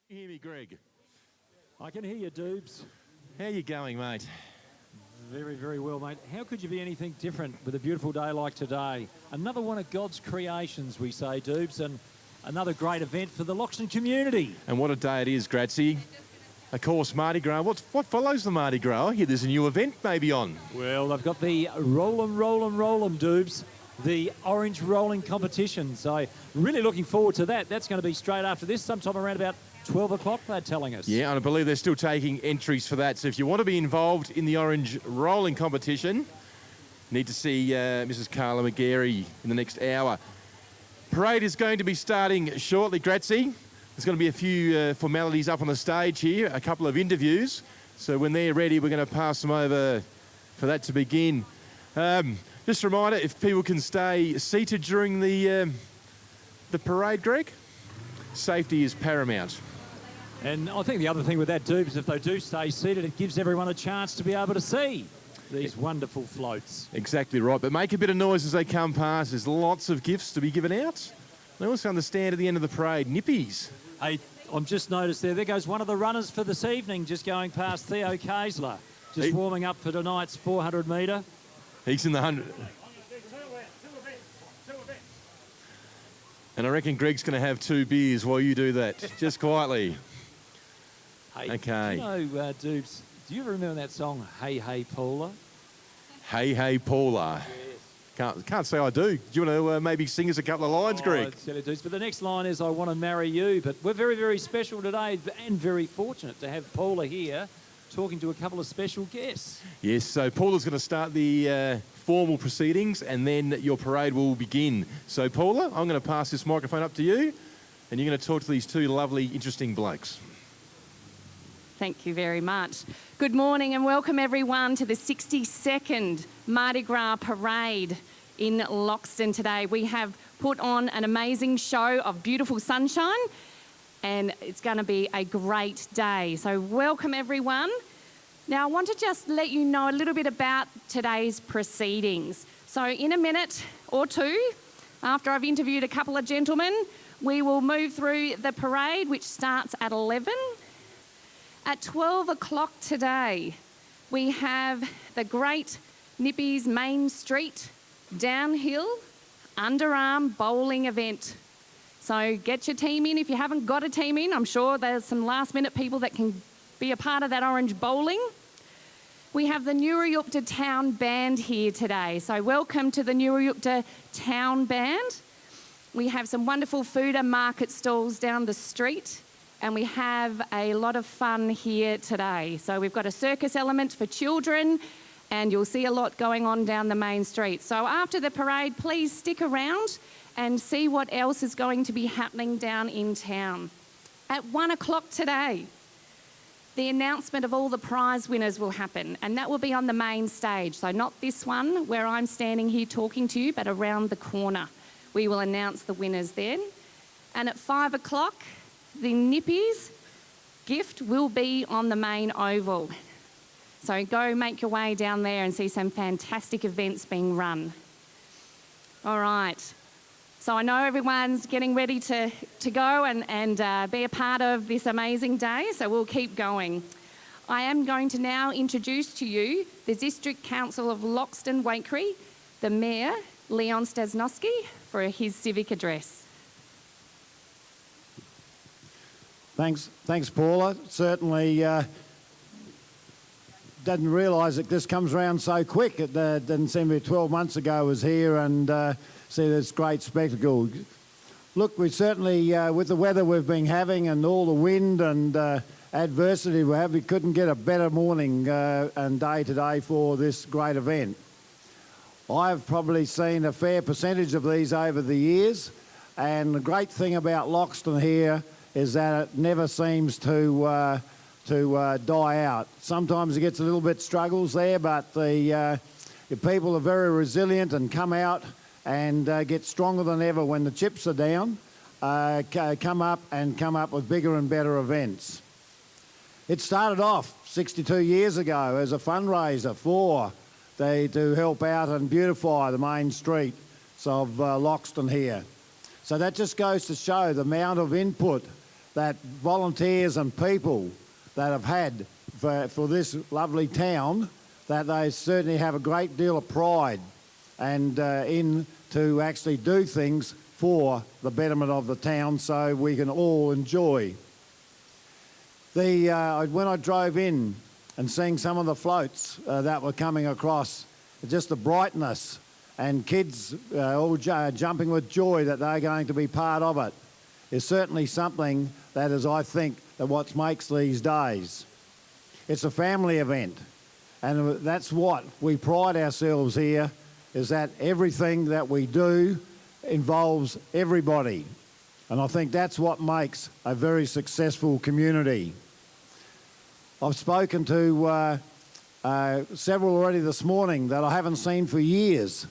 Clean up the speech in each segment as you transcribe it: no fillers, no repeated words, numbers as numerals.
You hear me, Greg? I can hear you, Doobs. How you going, mate? Very, very well, mate. How could you be anything different with a beautiful day like today? Another one of God's creations, we say, Doobs, and another great event for the Loxton community. And what a day it is, Gratsy. Of course, Mardi Gras. What follows the Mardi Gras? I hear there's a new event maybe on. Well, they've got the roll 'em, Doobs, the orange rolling competition. So really looking forward to that. That's going to be straight after this, sometime around about 12 o'clock, they're telling us. Yeah, and I believe they're still taking entries for that. So if you want to be involved in the orange rolling competition, need to see Mrs. Carla McGarry in the next hour. Parade is going to be starting shortly, Gratsy. There's going to be a few formalities up on the stage here, a couple of interviews. So when they're ready, we're going to pass them over for that to begin. Just a reminder, if people can stay seated during the parade, Greg, safety is paramount. And I think the other thing with that, Doobs, is if they do stay seated, it gives everyone a chance to be able to see these wonderful floats. Exactly right, but make a bit of noise as they come past. There's lots of gifts to be given out. They also understand at the end of the parade, nippies. Hey, I've just noticed there goes one of the runners for this evening, just going past Theo Kaesler, just warming up for tonight's 400 metre. He's in the 100. And I reckon Greg's going to have 2 beers while you do that, just quietly. Hey, okay. Do you know, Doobs, do you remember that song, Hey, Hey, Paula? Hey, Hey, Paula. Yes. Can't say I do. Do you want to maybe sing us a couple of lines, Greg? Dudes, but the next line is, I want to marry you. But we're very, very special today and very fortunate to have Paula here talking to a couple of special guests. Yes, so Paula's going to start the formal proceedings and then your parade will begin. So Paula, I'm going to pass this microphone up to you and you're going to talk to these 2 lovely, interesting blokes. Thank you very much. Good morning and welcome everyone to the 62nd Mardi Gras Parade in Loxton today. We have put on an amazing show of beautiful sunshine and it's going to be a great day. So welcome everyone. Now I want to just let you know a little bit about today's proceedings. So in a minute or two, after I've interviewed a couple of gentlemen, we will move through the parade, which starts at 11. At 12 o'clock today, we have the great Nippies Main Street downhill underarm bowling event. So get your team in. If you haven't got a team in, I'm sure there's some last minute people that can be a part of that orange bowling. We have the Nurayupta Town Band here today. So welcome to the Nurayupta Town Band. We have some wonderful food and market stalls down the street. And we have a lot of fun here today. So we've got a circus element for children and you'll see a lot going on down the main street. So after the parade, please stick around and see what else is going to be happening down in town. At 1 o'clock today, the announcement of all the prize winners will happen and that will be on the main stage. So not this one where I'm standing here talking to you, but around the corner. We will announce the winners then. And at 5 o'clock, the Nippies gift will be on the main oval. So go make your way down there and see some fantastic events being run. All right. So I know everyone's getting ready to go and be a part of this amazing day, so we'll keep going. I am going to now introduce to you the District Council of Loxton Wakery, the Mayor, Leon Stasnowski, for his civic address. Thanks, Paula. Certainly didn't realise that this comes around so quick. It didn't seem to be 12 months ago I was here and see this great spectacle. Look, we certainly, with the weather we've been having and all the wind and adversity we have, we couldn't get a better morning and day today for this great event. I've probably seen a fair percentage of these over the years, and the great thing about Loxton here is that it never seems to die out. Sometimes it gets a little bit struggles there, but the people are very resilient and come out and get stronger than ever when the chips are down, come up with bigger and better events. It started off 62 years ago as a fundraiser to help out and beautify the main streets of Loxton here. So that just goes to show the amount of input that volunteers and people that have had for this lovely town, that they certainly have a great deal of pride and in to actually do things for the betterment of the town so we can all enjoy. When I drove in and seeing some of the floats that were coming across, just the brightness and kids all jumping with joy that they're going to be part of it is certainly something that is, I think, that what makes these days. It's a family event, and that's what we pride ourselves here, is that everything that we do involves everybody. And I think that's what makes a very successful community. I've spoken to several already this morning that I haven't seen for years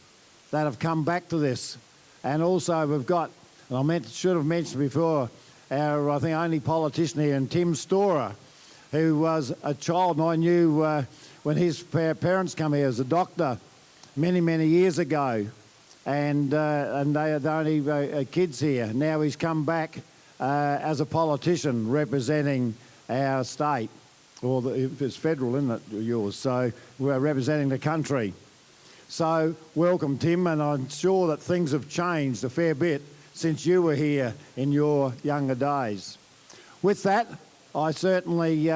that have come back to this. And also we've got, and I should have mentioned before, our, I think, only politician here, and Tim Storer, who was a child, and I knew when his parents come here as a doctor many, many years ago, and they are the only kids here. Now he's come back as a politician representing our state, or it's federal, isn't it, yours? So we're representing the country. So welcome, Tim, and I'm sure that things have changed a fair bit since you were here in your younger days. With that, I certainly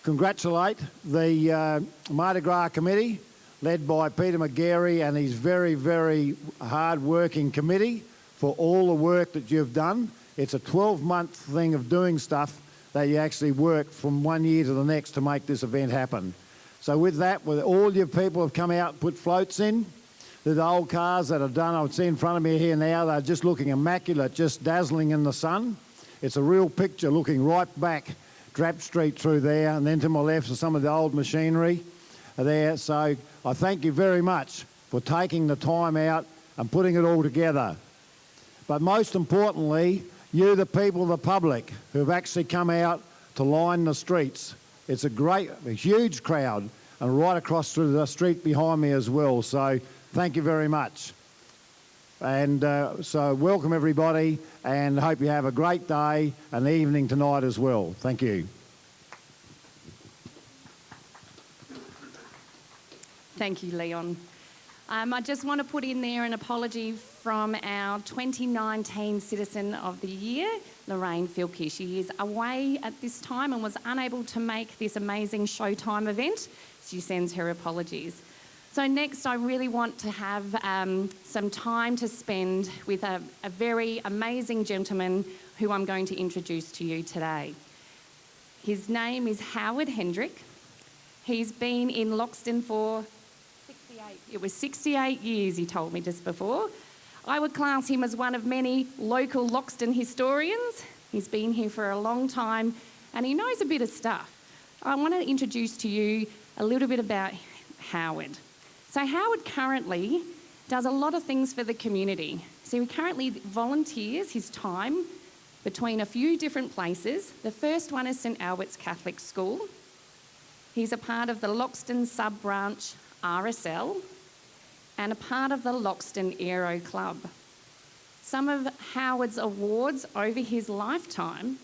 congratulate the Mardi Gras committee, led by Peter McGarry and his very, very hard-working committee, for all the work that you've done. It's a 12-month thing of doing stuff that you actually work from one year to the next to make this event happen. So with that, with all your people have come out and put floats in, the old cars that are done, I see in front of me here now, they're just looking immaculate, just dazzling in the sun. It's a real picture looking right back Drap Street through there, and then to my left is some of the old machinery there. So I thank you very much for taking the time out and putting it all together. But most importantly, you, the people, the public, who have actually come out to line the streets. It's a huge crowd, and right across through the street behind me as well. So thank you very much. And so welcome everybody, and hope you have a great day and evening tonight as well. Thank you. Thank you, Leon. I just want to put in there an apology from our 2019 Citizen of the Year, Lorraine Filke. She is away at this time and was unable to make this amazing Showtime event. She sends her apologies. So next, I really want to have some time to spend with a very amazing gentleman who I'm going to introduce to you today. His name is Howard Hendrick. He's been in Loxton for 68 years, he told me just before. I would class him as one of many local Loxton historians. He's been here for a long time and he knows a bit of stuff. I want to introduce to you a little bit about Howard. So Howard currently does a lot of things for the community. So he currently volunteers his time between a few different places. The first one is St Albert's Catholic School. He's a part of the Loxton sub-branch RSL and a part of the Loxton Aero Club. Some of Howard's awards over his lifetime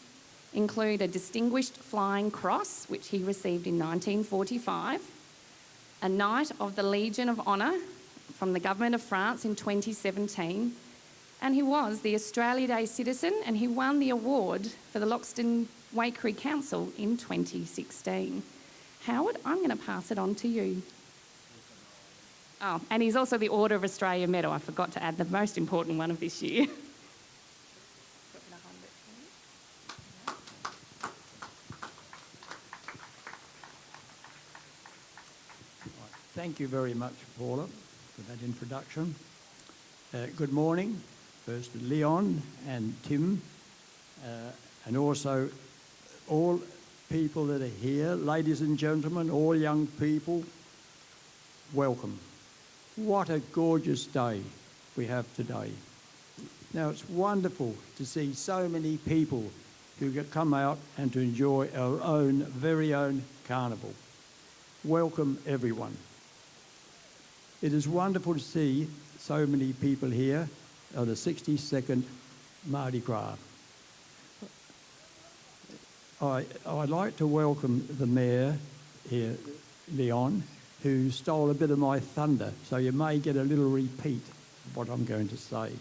include a Distinguished Flying Cross, which he received in 1945, a Knight of the Legion of Honour from the Government of France in 2017, and he was the Australia Day Citizen, and he won the award for the Loxton Waikerie Council in 2016. Howard, I'm going to pass it on to you. Oh, and he's also the Order of Australia Medal. I forgot to add the most important one of this year. Thank you very much, Paula, for that introduction. Good morning, first to Leon and Tim, and also all people that are here, ladies and gentlemen, all young people, welcome. What a gorgeous day we have today. Now, it's wonderful to see so many people who come out and to enjoy our own, very own carnival. Welcome, everyone. It is wonderful to see so many people here at the 62nd Mardi Gras. I'd like to welcome the Mayor here, Leon, who stole a bit of my thunder, so you may get a little repeat of what I'm going to say.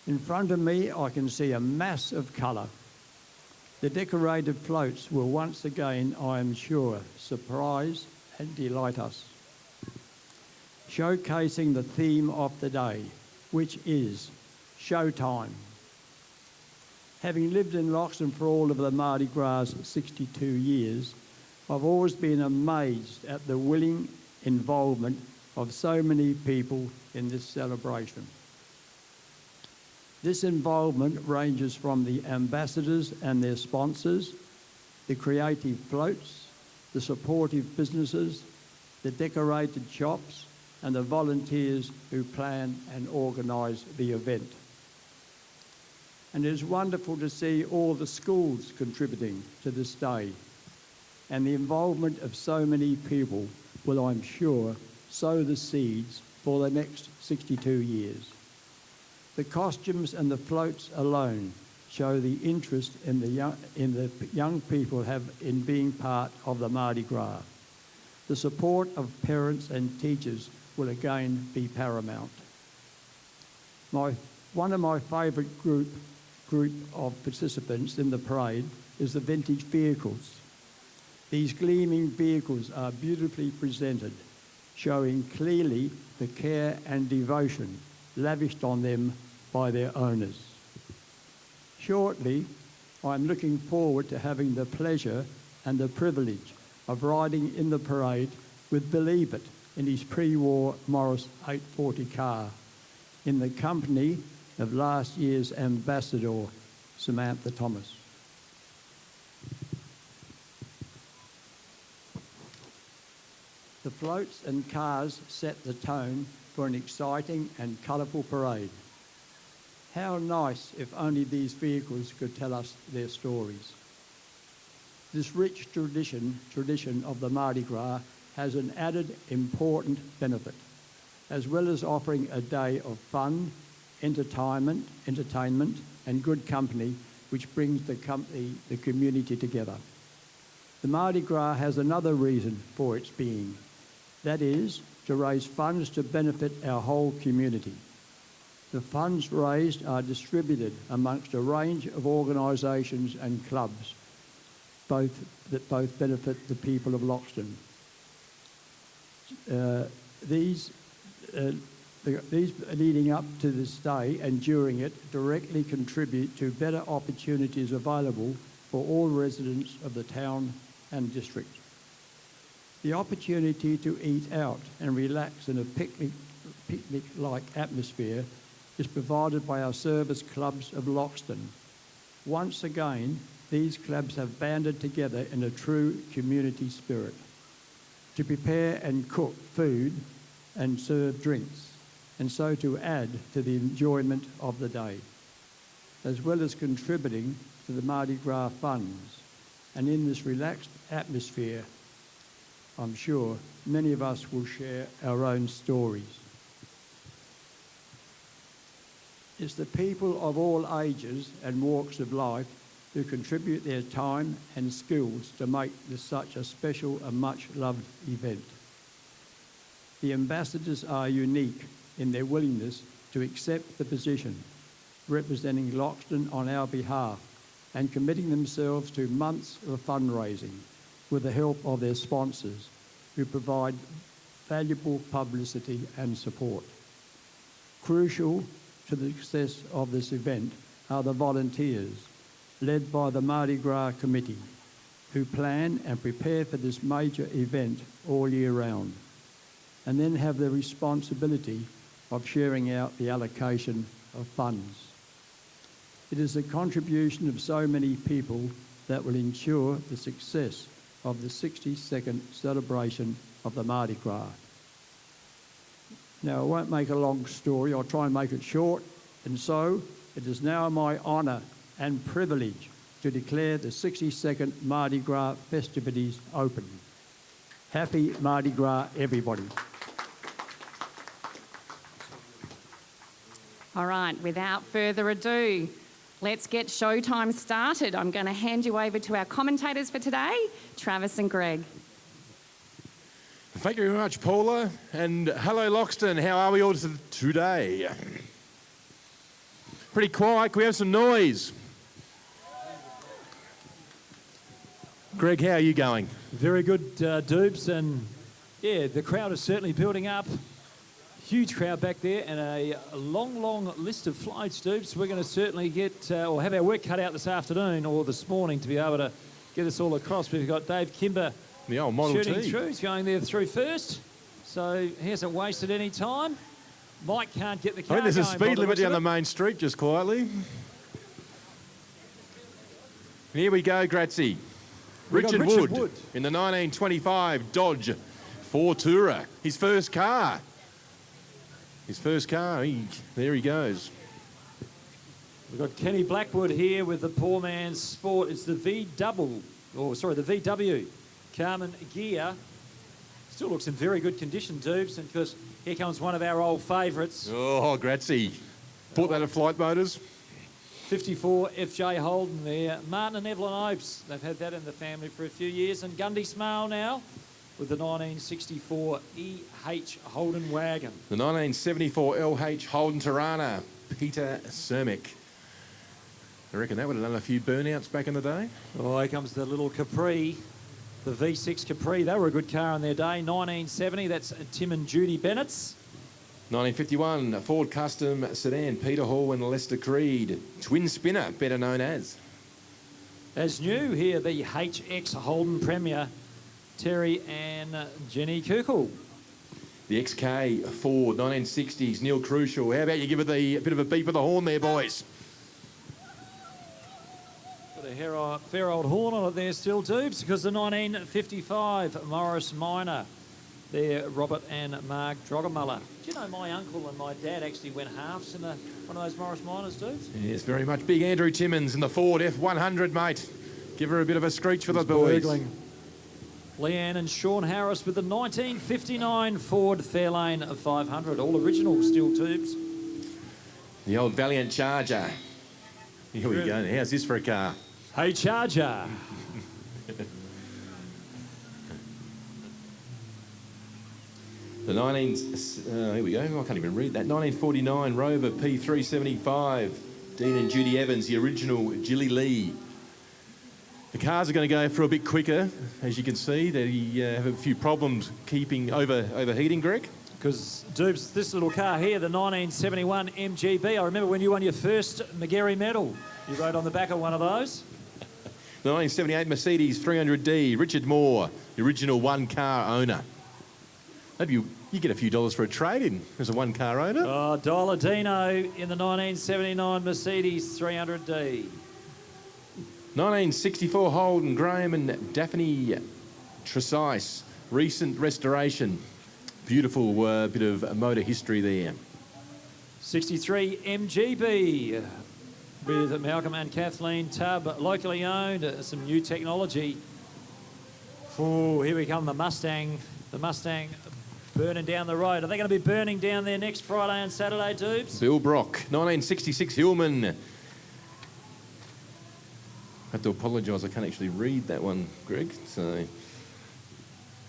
In front of me, I can see a mass of colour. The decorated floats will once again, I am sure, surprise and delight us, showcasing the theme of the day, which is showtime. Having lived in Loxton for all of the Mardi Gras 62 years, I've always been amazed at the willing involvement of so many people in this celebration. This involvement ranges from the ambassadors and their sponsors, the creative floats, the supportive businesses, the decorated shops, and the volunteers who plan and organise the event. And it is wonderful to see all the schools contributing to this day, and the involvement of so many people will, I'm sure, sow the seeds for the next 62 years. The costumes and the floats alone show the interest in the young people have in being part of the Mardi Gras. The support of parents and teachers will again be paramount. One of my favourite group of participants in the parade is the vintage vehicles. These gleaming vehicles are beautifully presented, showing clearly the care and devotion lavished on them by their owners. Shortly, I'm looking forward to having the pleasure and the privilege of riding in the parade with Believe It in his pre-war Morris 840 car, in the company of last year's ambassador, Samantha Thomas. The floats and cars set the tone for an exciting and colourful parade. How nice if only these vehicles could tell us their stories. This rich tradition of the Mardi Gras has an added important benefit, as well as offering a day of fun, entertainment and good company, which brings the community together. The Mardi Gras has another reason for its being, that is, to raise funds to benefit our whole community. The funds raised are distributed amongst a range of organisations and clubs, that both benefit the people of Loxton. These leading up to this day and during it directly contribute to better opportunities available for all residents of the town and district. The opportunity to eat out and relax in a picnic-like atmosphere is provided by our service clubs of Loxton. Once again, these clubs have banded together in a true community spirit to prepare and cook food and serve drinks, and so to add to the enjoyment of the day, as well as contributing to the Mardi Gras funds. And in this relaxed atmosphere, I'm sure many of us will share our own stories. It's the people of all ages and walks of life who contribute their time and skills to make this such a special and much-loved event. The ambassadors are unique in their willingness to accept the position, representing Loxton on our behalf and committing themselves to months of fundraising with the help of their sponsors, who provide valuable publicity and support. Crucial to the success of this event are the volunteers, led by the Mardi Gras Committee, who plan and prepare for this major event all year round, and then have the responsibility of sharing out the allocation of funds. It is the contribution of so many people that will ensure the success of the 62nd celebration of the Mardi Gras. Now, I won't make a long story, I'll try and make it short, and so it is now my honour and privilege to declare the 62nd Mardi Gras festivities open. Happy Mardi Gras, everybody. All right, without further ado, Let's get showtime started. I'm going to hand you over to our commentators for today, Travis and Greg. Thank you very much, Paula. And hello, Loxton. How are we all today? Pretty quiet. Can we have some noise? Greg, how are you going? Very good, Doobs, and yeah, the crowd is certainly building up. Huge crowd back there, and a long list of flights, Doobs. We're going to certainly get, or have our work cut out this afternoon or this morning to be able to get us all across. We've got Dave Kimber The old Model shooting T. through. He's going there through first, so he hasn't wasted any time. Mike can't get the I car think there's a going by speed the limit looks down of the it. main street, just quietly. Here we go, Grazzi. We got Richard Richard Wood Wood. in the 1925 Dodge 4 Tourer. His first car. There he goes. We've got Kenny Blackwood here with the poor man's sport. It's the the VW Carmen Gear. Still looks in very good condition, Doobs, and of course, here comes one of our old favourites. Oh, Grazzi. Bought that at Flight Motors. 54 FJ Holden there. Martin and Evelyn Opes, they've had that in the family for a few years. And Gundy Smale now with the 1964 EH Holden wagon. The 1974 LH Holden Tirana. Peter Cermick. I reckon that would have done a few burnouts back in the day. Oh, here comes the little Capri, the V6 Capri. They were a good car in their day. 1970, that's Tim and Judy Bennett's. 1951 Ford Custom Sedan. Peter Hall and Lester Creed. Twin spinner, better known as. As new here, the HX Holden Premier, Terry and Jenny Kukul. The XK Ford 1960s. Neil Crucial. How about you give it a bit of a beep of the horn there, boys? Got a fair old horn on it there still, Doobs, because the 1955 Morris Minor. There, Robert and Mark Drogamuller. Do you know my uncle and my dad actually went halves in one of those Morris Minors, Doobs? Yes, very much. Big Andrew Timmins in the Ford F100, mate. Give her a bit of a screech for the boys. Burgling. Leanne and Sean Harris with the 1959 Ford Fairlane 500. All original steel tubes. The old Valiant Charger. Here we go. How's this for a car? Hey, Charger. The here we go. I can't even read that. 1949 Rover P375. Dean and Judy Evans, the original Gilly Lee. The cars are going to go for a bit quicker, as you can see. They have a few problems keeping overheating, Greg. Because, Doobs, this little car here, the 1971 MGB, I remember when you won your first McGarry medal. You rode on the back of one of those. The 1978 Mercedes 300D, Richard Moore, the original one-car owner. Maybe you get a few dollars for a trade-in as a one-car owner. Oh, Dolladino in the 1979 Mercedes 300D. 1964 Holden, Graham and Daphne Tresice, recent restoration. Beautiful bit of motor history there. 63 MGB with Malcolm and Kathleen Tubb, locally owned, some new technology. Oh, here we come, the Mustang burning down the road. Are they going to be burning down there next Friday and Saturday, Doobs? Bill Brock, 1966 Hillman. I have to apologise, I can't actually read that one, Greg. So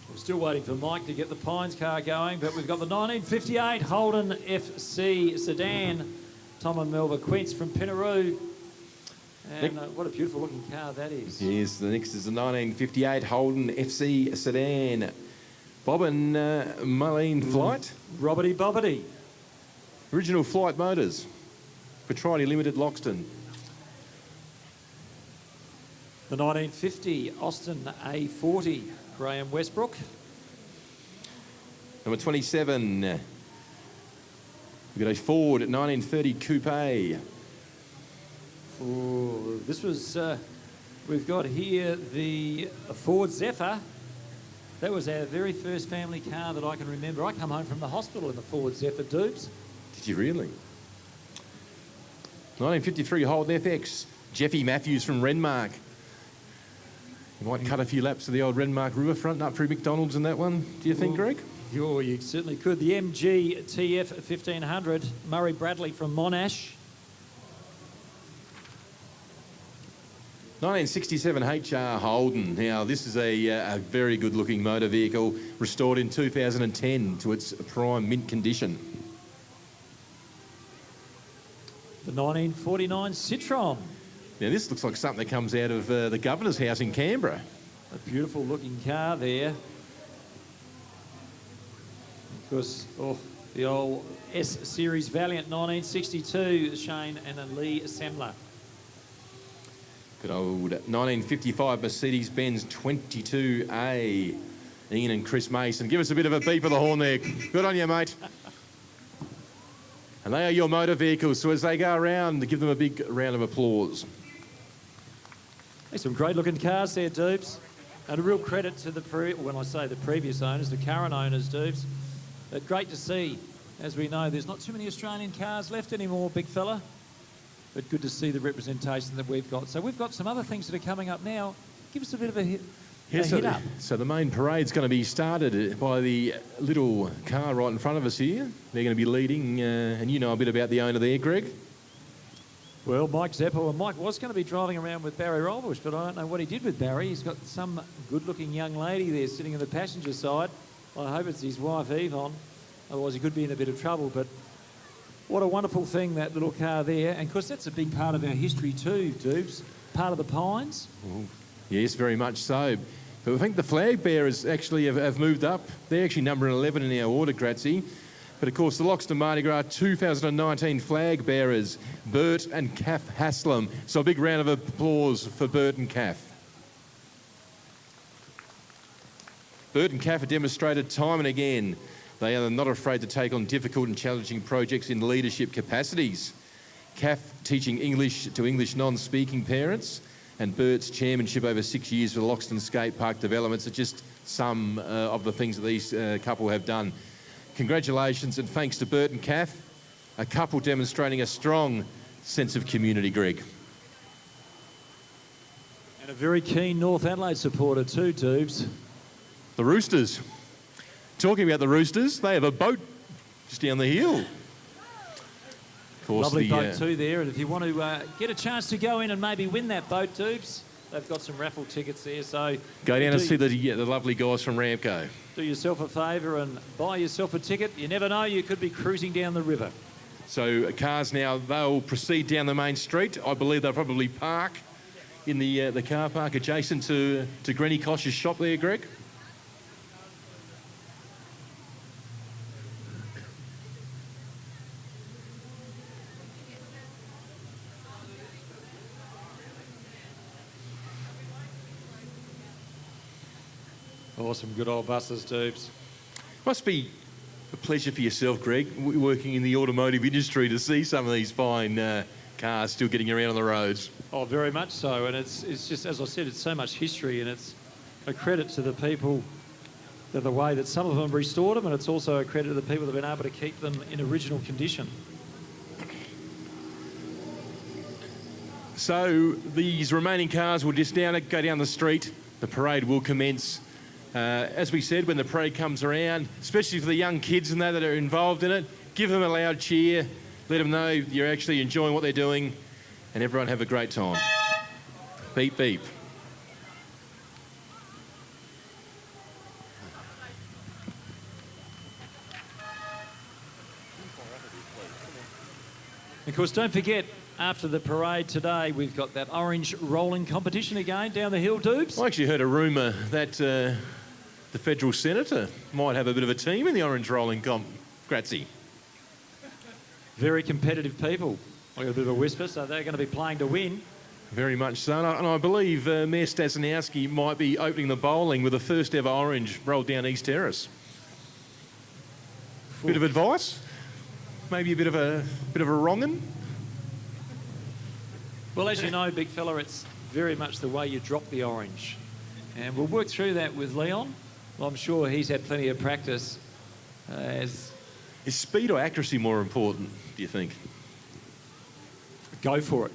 We're still waiting for Mike to get the Pines car going, but we've got the 1958 Holden FC sedan. Tom and Melva Quince from Pinaroo. And what a beautiful looking car that is. yes, the next is the 1958 Holden FC sedan. Bob and Marlene Flight. Robberty Bobbity. Original Flight Motors. Petroni Limited, Loxton. The 1950 Austin A40, Graham Westbrook. Number 27. We've got a Ford 1930 Coupe. Oh, this was, we've got here the Ford Zephyr. That was our very first family car that I can remember. I come home from the hospital in the Ford Zephyr, Doobs. Did you really? 1953 Holden FX. Jeffy Matthews from Renmark. You might cut a few laps of the old Renmark riverfront up through McDonald's in that one, do you think, Greg? Oh, you certainly could. The MG TF 1500, Murray Bradley from Monash. 1967 HR Holden. Now, this is a very good-looking motor vehicle, restored in 2010 to its prime mint condition. The 1949 Citroen. Now, this looks like something that comes out of the Governor's House in Canberra. A beautiful looking car there. Of course, the old S-Series Valiant 1962, Shane and Lee Semler. Good old 1955 Mercedes-Benz 22A. Ian and Chris Mason. Give us a bit of a beep of the horn there. Good on you, mate. And they are your motor vehicles, so as they go around, give them a big round of applause. There's some great looking cars there, Dupes. And a real credit to when I say the previous owners, the current owners, Dupes. But great to see. As we know, there's not too many Australian cars left anymore, big fella. But good to see the representation that we've got. So we've got some other things that are coming up now. Give us a bit of a hit up. So the main parade's going to be started by the little car right in front of us here. They're going to be leading, and you know a bit about the owner there, Greg. Well, Mike Zeppo, and Mike was going to be driving around with Barry Rolbush, but I don't know what he did with Barry. He's got some good-looking young lady there sitting on the passenger side. I hope it's his wife, Yvonne. Otherwise, he could be in a bit of trouble. But what a wonderful thing, that little car there. And, of course, that's a big part of our history too, Dubes. Part of the Pines. Ooh, yes, very much so. But I think the flag bearers actually have moved up. They're actually number 11 in our order, Grazzi. But, of course, the Loxton Mardi Gras 2019 flag bearers, Bert and Kath Haslam. So a big round of applause for Bert and Kath. Bert and Kath have demonstrated time and again they are not afraid to take on difficult and challenging projects in leadership capacities. Kath teaching English to English non-speaking parents, and Bert's chairmanship over 6 years for the Loxton Skate Park developments are just some of the things that these couple have done. Congratulations and thanks to Bert and Kath, a couple demonstrating a strong sense of community, Greg. And a very keen North Adelaide supporter too, Dubes. The Roosters. Talking about the Roosters, they have a boat just down the hill. Of course, lovely boat too there, and if you want to get a chance to go in and maybe win that boat, Dubes, they've got some raffle tickets there, so... Go down and see the lovely guys from Ramco. Do yourself a favour and buy yourself a ticket. You never know, you could be cruising down the river. So cars now, they'll proceed down the main street. I believe they'll probably park in the car park adjacent to Granny Kosh's shop there, Greg. Awesome, good old buses, Dubes. Must be a pleasure for yourself, Greg, working in the automotive industry, to see some of these fine cars still getting around on the roads. Oh, very much so. And it's just, as I said, it's so much history, and it's a credit to the people, the way that some of them restored them, and it's also a credit to the people that have been able to keep them in original condition. So these remaining cars will just go down the street. The parade will commence. As we said, when the parade comes around, especially for the young kids and that are involved in it, give them a loud cheer, let them know you're actually enjoying what they're doing, and everyone have a great time. Beep, beep. Of course, don't forget, after the parade today, we've got that orange rolling competition again down the hill, Dubes. I actually heard a rumour that the federal senator might have a bit of a team in the orange rolling comp. Grazzi. Very competitive people. I got a bit of a whisper, so they're going to be playing to win. Very much so. And I believe Mayor Stasnowski might be opening the bowling with the first ever orange rolled down East Terrace. Bit of advice? Maybe a bit of a wrongin'? Well, as you know, big fella, it's very much the way you drop the orange. And we'll work through that with Leon. Well, I'm sure he's had plenty of practice. Is speed or accuracy more important, do you think? Go for it.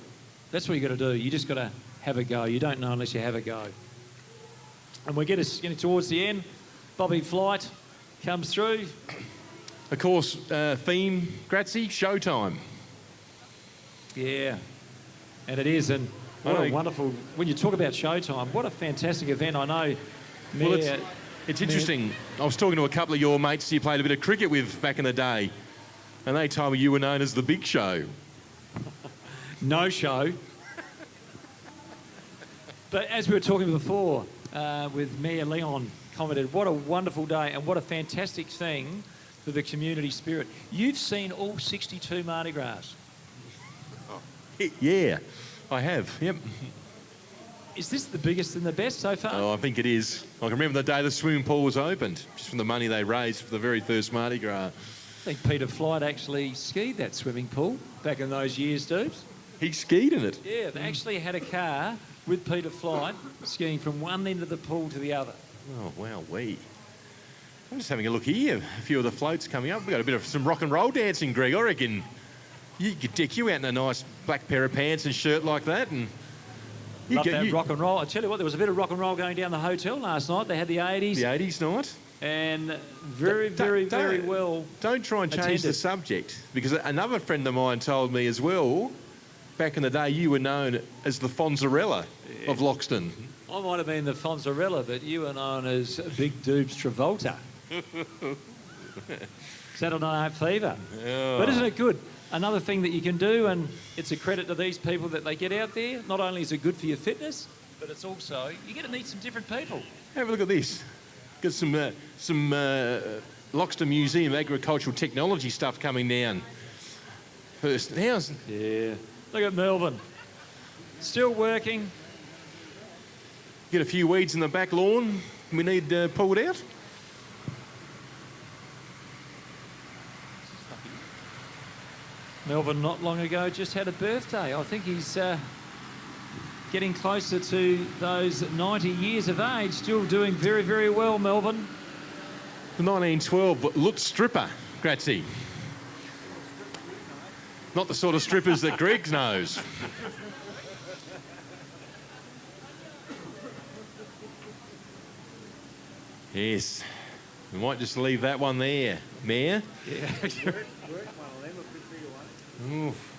That's what you got to do. You just got to have a go. You don't know unless you have a go. And we're getting towards the end. Bobby Flight comes through. Of course, theme, Grazzi, showtime. Yeah, and it is. And What I a know. wonderful, when you talk about Showtime, what a fantastic event. I know, Well, Mayor, it's interesting. I was talking to a couple of your mates you played a bit of cricket with back in the day, and they told me you were known as the Big Show. no show. But as we were talking before with Mayor Leon commented, what a wonderful day and what a fantastic thing for the community spirit. You've seen all 62 Mardi Gras. Yeah, I have. Yep. Is this the biggest and the best so far? Oh, I think it is. I can remember the day the swimming pool was opened, just from the money they raised for the very first Mardi Gras. I think Peter Flight actually skied that swimming pool back in those years, dudes. He skied in it. Yeah, they actually had a car with Peter Flight skiing from one end of the pool to the other. Oh, wow, I'm just having a look here. A few of the floats coming up. We've got a bit of some rock and roll dancing, Greg. I reckon you could deck you out in a nice black pair of pants and shirt like that. And you Love get that rock and roll. I tell you what, there was a bit of rock and roll going down the hotel last night. They had the 80s. the 80s night. And very well. Don't try and change the attended. subject, because another friend of mine told me as well, back in the day you were known as the Fonzarella of Loxton. I might have been the Fonzarella, but you were known as Big Doobs Travolta. Saturday Night Fever. Oh. But isn't it good? Another thing that you can do, and it's a credit to these people that they get out there. Not only is it good for your fitness, but it's also, you get to meet some different people. Have a look at this. Got some Loxton Museum agricultural technology stuff coming down. First, how's Yeah. Look at Melbourne. Still working. get a few weeds in the back lawn we need pulled out? Melbourne not long ago just had a birthday. I think he's getting closer to those 90 years of age, still doing very well, Melbourne. The 1912 Lutz stripper, Grazie. Not the sort of strippers that Greg knows. Yes, we might just leave that one there. Mayor? Yeah. Oof.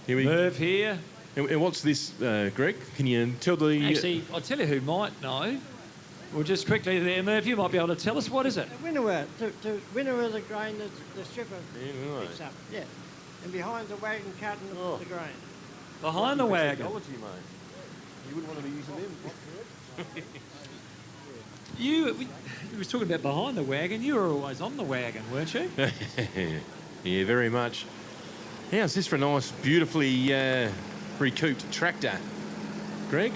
Here we Merv here. And what's this, Greg? Can you tell the... Actually, I'll tell you who might know. Well, just quickly there, Merv, you might be able to tell us. What is it? Winnower, to winnower the grain that the stripper Yeah, right. picks up. Yeah. And behind the wagon carting the grain. Behind the wagon. Technology, mate. You wouldn't want to be using them. You was talking about behind the wagon. You were always on the wagon, weren't you? Yeah, very much. How's this for a nice, beautifully recouped tractor, Greg?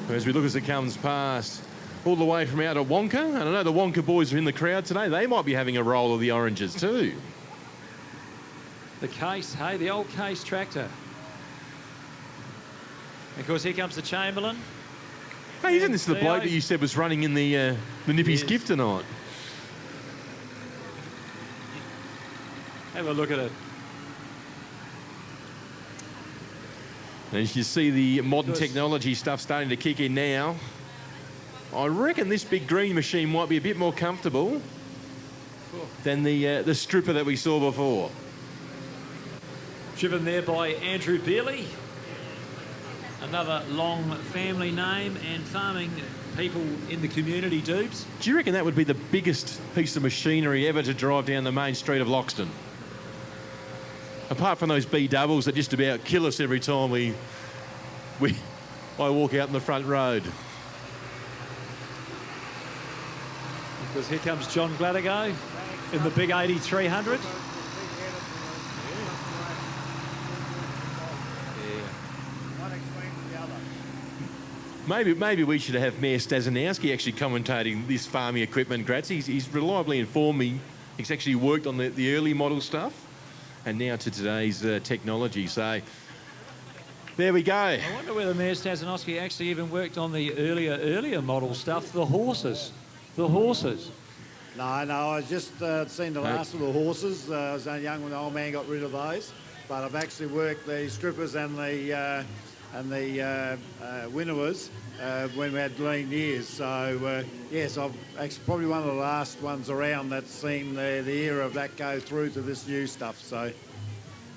As we look as it comes past, all the way from out of Wonka, and I know the Wonka boys are in the crowd today. They might be having a roll of the oranges too. The Case, hey, the old Case tractor. Of course, here comes the Chamberlain. Hey, isn't this the Theo. bloke that you said was running in the Nippy's Yes. gift tonight? Have a look at it. And as you see the modern Good. technology stuff starting to kick in now, I reckon this big green machine might be a bit more comfortable than the stripper that we saw before. Driven there by Andrew Beerley. Another long family name and farming people in the community, Dupes. Do you reckon that would be the biggest piece of machinery ever to drive down the main street of Loxton? Apart from those B doubles that just about kill us every time I walk out in the front road. Because here comes John Gladigo in the big 8300. Maybe we should have Mayor Stazanowski actually commentating this farming equipment, Gratz. He's reliably informed me he's actually worked on the early model stuff and now to today's technology. So there we go. I wonder whether Mayor Stazanowski actually even worked on the earlier model stuff, the horses. The horses. No, I was just seen the last of the horses. I was only young when the old man got rid of those. But I've actually worked the strippers and the winnowers when we had lean years. So, yes, I've actually probably one of the last ones around that's seen the era of that go through to this new stuff. So,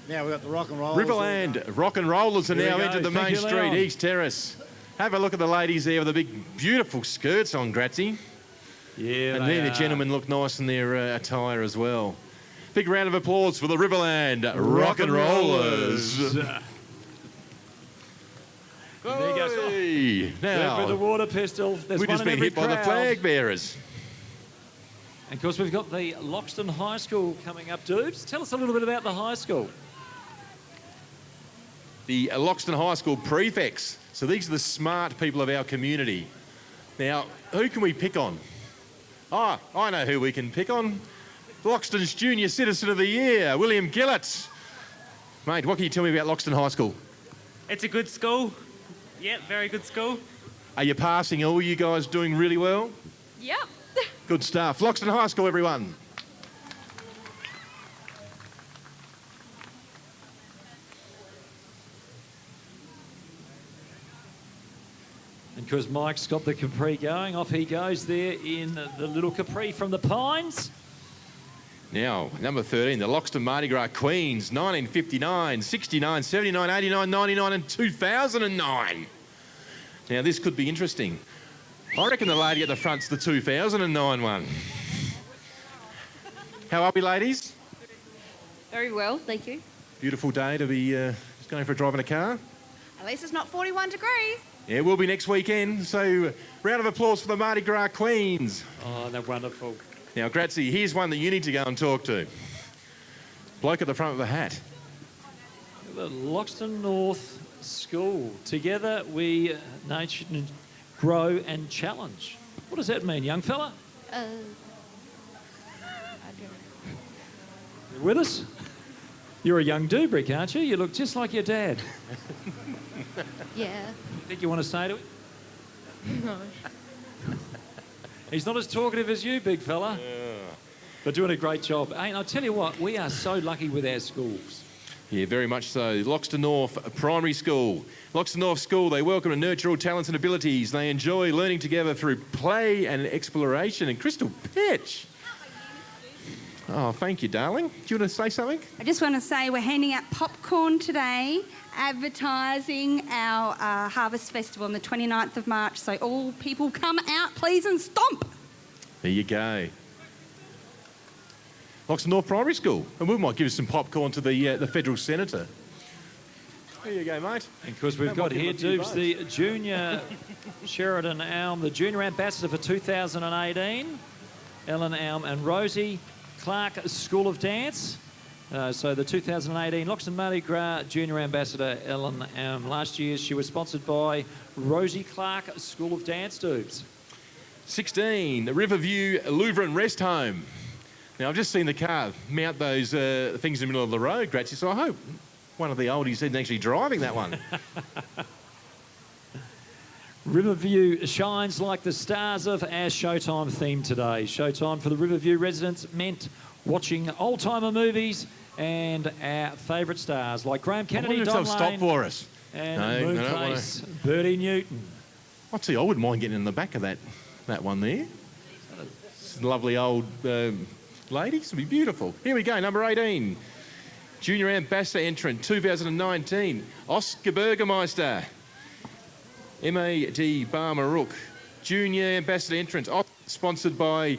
Now we've got the rock and roll. Riverland Rock and Rollers are Here we now go. entered the Thank main you, street, Leon. East Terrace. Have a look at the ladies there with the big, beautiful skirts on, Gratzy. Yeah, And they then the are. gentlemen look nice in their attire as well. Big round of applause for the Riverland Rock and Rollers. There he goes. Oh, Hey, with the now, water pistol. There's we've one just in been every hit by the crowd. flag bearers. And of course, we've got the Loxton High School coming up. Dubes, tell us a little bit about the high school. The Loxton High School prefects. So these are the smart people of our community. Now, who can we pick on? Oh, I know who we can pick on. Loxton's Junior Citizen of the Year, William Gillett. Mate, what can you tell me about Loxton High School? It's a good school. Yeah, very good school. Are you passing all? You guys doing really well? Yep. Good stuff. Loxton High School, everyone. And because Mike's got the Capri going, off he goes there in the little Capri from the Pines. Now, number 13, the Loxton Mardi Gras Queens, 1959, 69, 79, 89, 99 and 2009. Now, this could be interesting. I reckon the lady at the front's the 2009 one. How are we, ladies? Very well, thank you. Beautiful day to be just going for a drive in a car. At least it's not 41 degrees. Yeah, we'll be next weekend. So, round of applause for the Mardi Gras Queens. Oh, they're wonderful. Now, Gratzy, here's one that you need to go and talk to. Bloke at the front of the hat. The Loxton North School. Together we nation, grow and challenge. What does that mean, young fella? I You with us? You're a young Dubrick, aren't you? You look just like your dad. Yeah. Think you want to say to him? No. He's not as talkative as you, big fella. But doing a great job. Hey, and I'll tell you what, we are so lucky with our schools. Yeah, very much so. Loxton North Primary School. Loxton North School, they welcome and nurture all talents and abilities. They enjoy learning together through play and exploration. And Crystal Pitch. Oh, thank you, darling. Do you want to say something? I just want to say we're handing out popcorn today, advertising our Harvest Festival on the 29th of March. So all people come out, please, and stomp. There you go. Loxton North Primary School. And we might give some popcorn to the federal senator. There you go, mate. And because we've That got might give here, him a few Dubes, the junior Sheridan Elm, the junior ambassador for 2018, Ellen Elm and Rosie Clark School of Dance. So the 2018 Loxton Mardi Gras Junior Ambassador Ellen Elm. Last year she was sponsored by Rosie Clark School of Dance, Dubes. 16, the Riverview Lutheran Rest Home. Now, I've just seen the car mount those things in the middle of the road, Gratzy, so I hope one of the oldies isn't actually driving that one. Riverview shines like the stars of our Showtime theme today. Showtime for the Riverview residents meant watching old-timer movies and our favourite stars like Graham I Kennedy, wonder if Don they'll stop Lane, for us. and No, they don't wanna- Moonface, Bertie Newton. I'd say I wouldn't mind getting in the back of that one there. It's a lovely old lady. This will be beautiful. Here we go, number 18. Junior Ambassador entrant 2019, Oscar Burgermeister. M.A.D. Bar Marook. Junior Ambassador entrant, sponsored by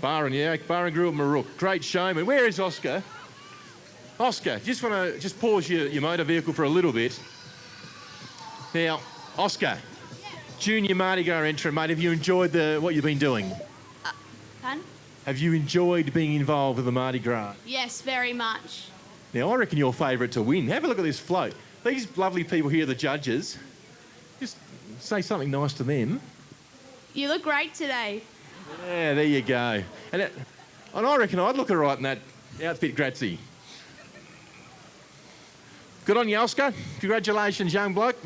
Bar and Grill Marook. Great showman. Where is Oscar? Oscar, just want to pause your motor vehicle for a little bit. Now, Oscar, Junior Mardi Gras entrant, mate, have you enjoyed what you've been doing? Pardon? Have you enjoyed being involved with the Mardi Gras? Yes, very much. Now, I reckon your favourite to win. Have a look at this float. These lovely people here, the judges, just say something nice to them. You look great today. Yeah, there you go. And I reckon I'd look all right in that outfit, Gratzy. Good on you, Oscar. Congratulations, young bloke.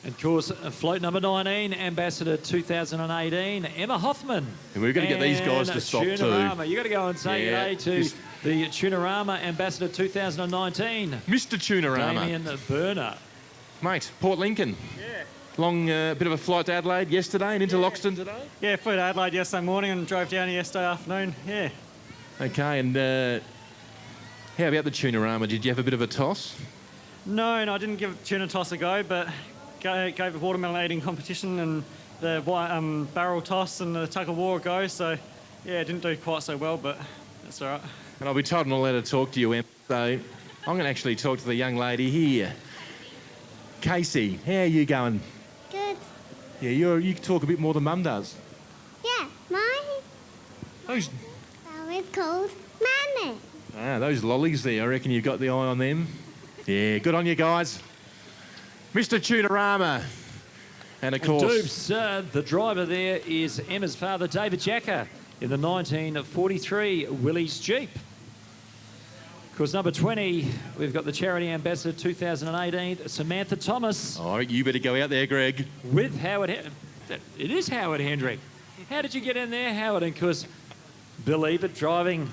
And of course, float number 19, Ambassador 2018, Emma Hoffman. And we're going to get these guys to stop too. Tunarama. You've got to go and say Yeah, g'day to the Tunarama Ambassador 2019, Mr. Tunarama. Damien Burner. Mate, Port Lincoln. Yeah. Long bit of a flight to Adelaide yesterday and into Loxton today. Yeah, flew to Adelaide yesterday morning and drove down yesterday afternoon. Yeah. Okay, and How about the Tunarama? Did you have a bit of a toss? No, I didn't give tuna toss a go, but gave the watermelon eating competition and the barrel toss and the tug of war a go. So, yeah, didn't do quite so well, but that's all right. And I'll be told I'm not allowed to talk to you, Em. So I'm going to actually talk to the young lady here. Casey, how are you going? Good. Yeah, you talk a bit more than Mum does. Yeah, my Those, is called Mammy. those lollies there, I reckon you've got the eye on them. Yeah, good on you guys. Mr. Tunarama. And of course... Dupes, the driver there is Emma's father, David Jacker, in the 1943 Willys Jeep. Of course, number 20, we've got the charity ambassador 2018, Samantha Thomas. Oh, you better go out there, Greg. With Howard. It is Howard Hendrick. How did you get in there, Howard? And of course, Bill Ebert driving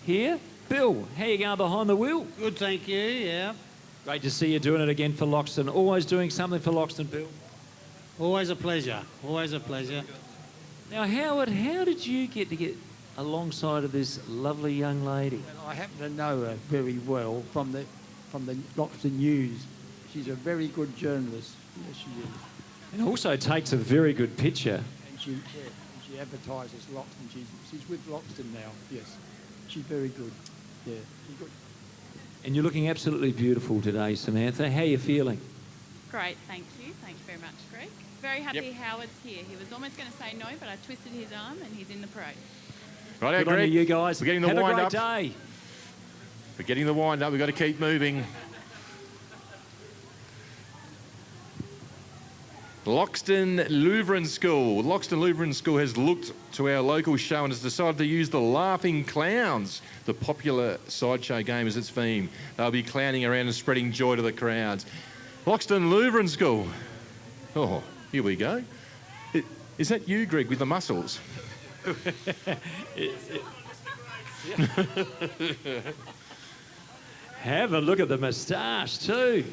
here. Bill, how you going behind the wheel? Good, thank you, yeah. Great to see you doing it again for Loxton. Always doing something for Loxton, Bill. Always a pleasure, always a pleasure. Now, Howard, how did you get alongside of this lovely young lady? I happen to know her very well from the Loxton News. She's a very good journalist. Yes, she is. And also takes a very good picture. And she advertises Loxton. She's with Loxton now. Yes, she's very good. Yeah, she's good. And you're looking absolutely beautiful today, Samantha. How are you feeling? Great, thank you. Thank you very much, Greg. Very happy Howard's here. He was almost going to say no, but I twisted his arm and he's in the parade. Right, Good on Greg. you guys. We're getting the Have wind a great up. day. We're getting the wind up. We've got to keep moving. Loxton Lutheran School. Loxton Lutheran School has looked to our local show and has decided to use the Laughing Clowns, the popular sideshow game, as its theme. They'll be clowning around and spreading joy to the crowds. Loxton Lutheran School. Oh, here we go. Is that you, Greg, with the muscles? Have a look at the moustache too.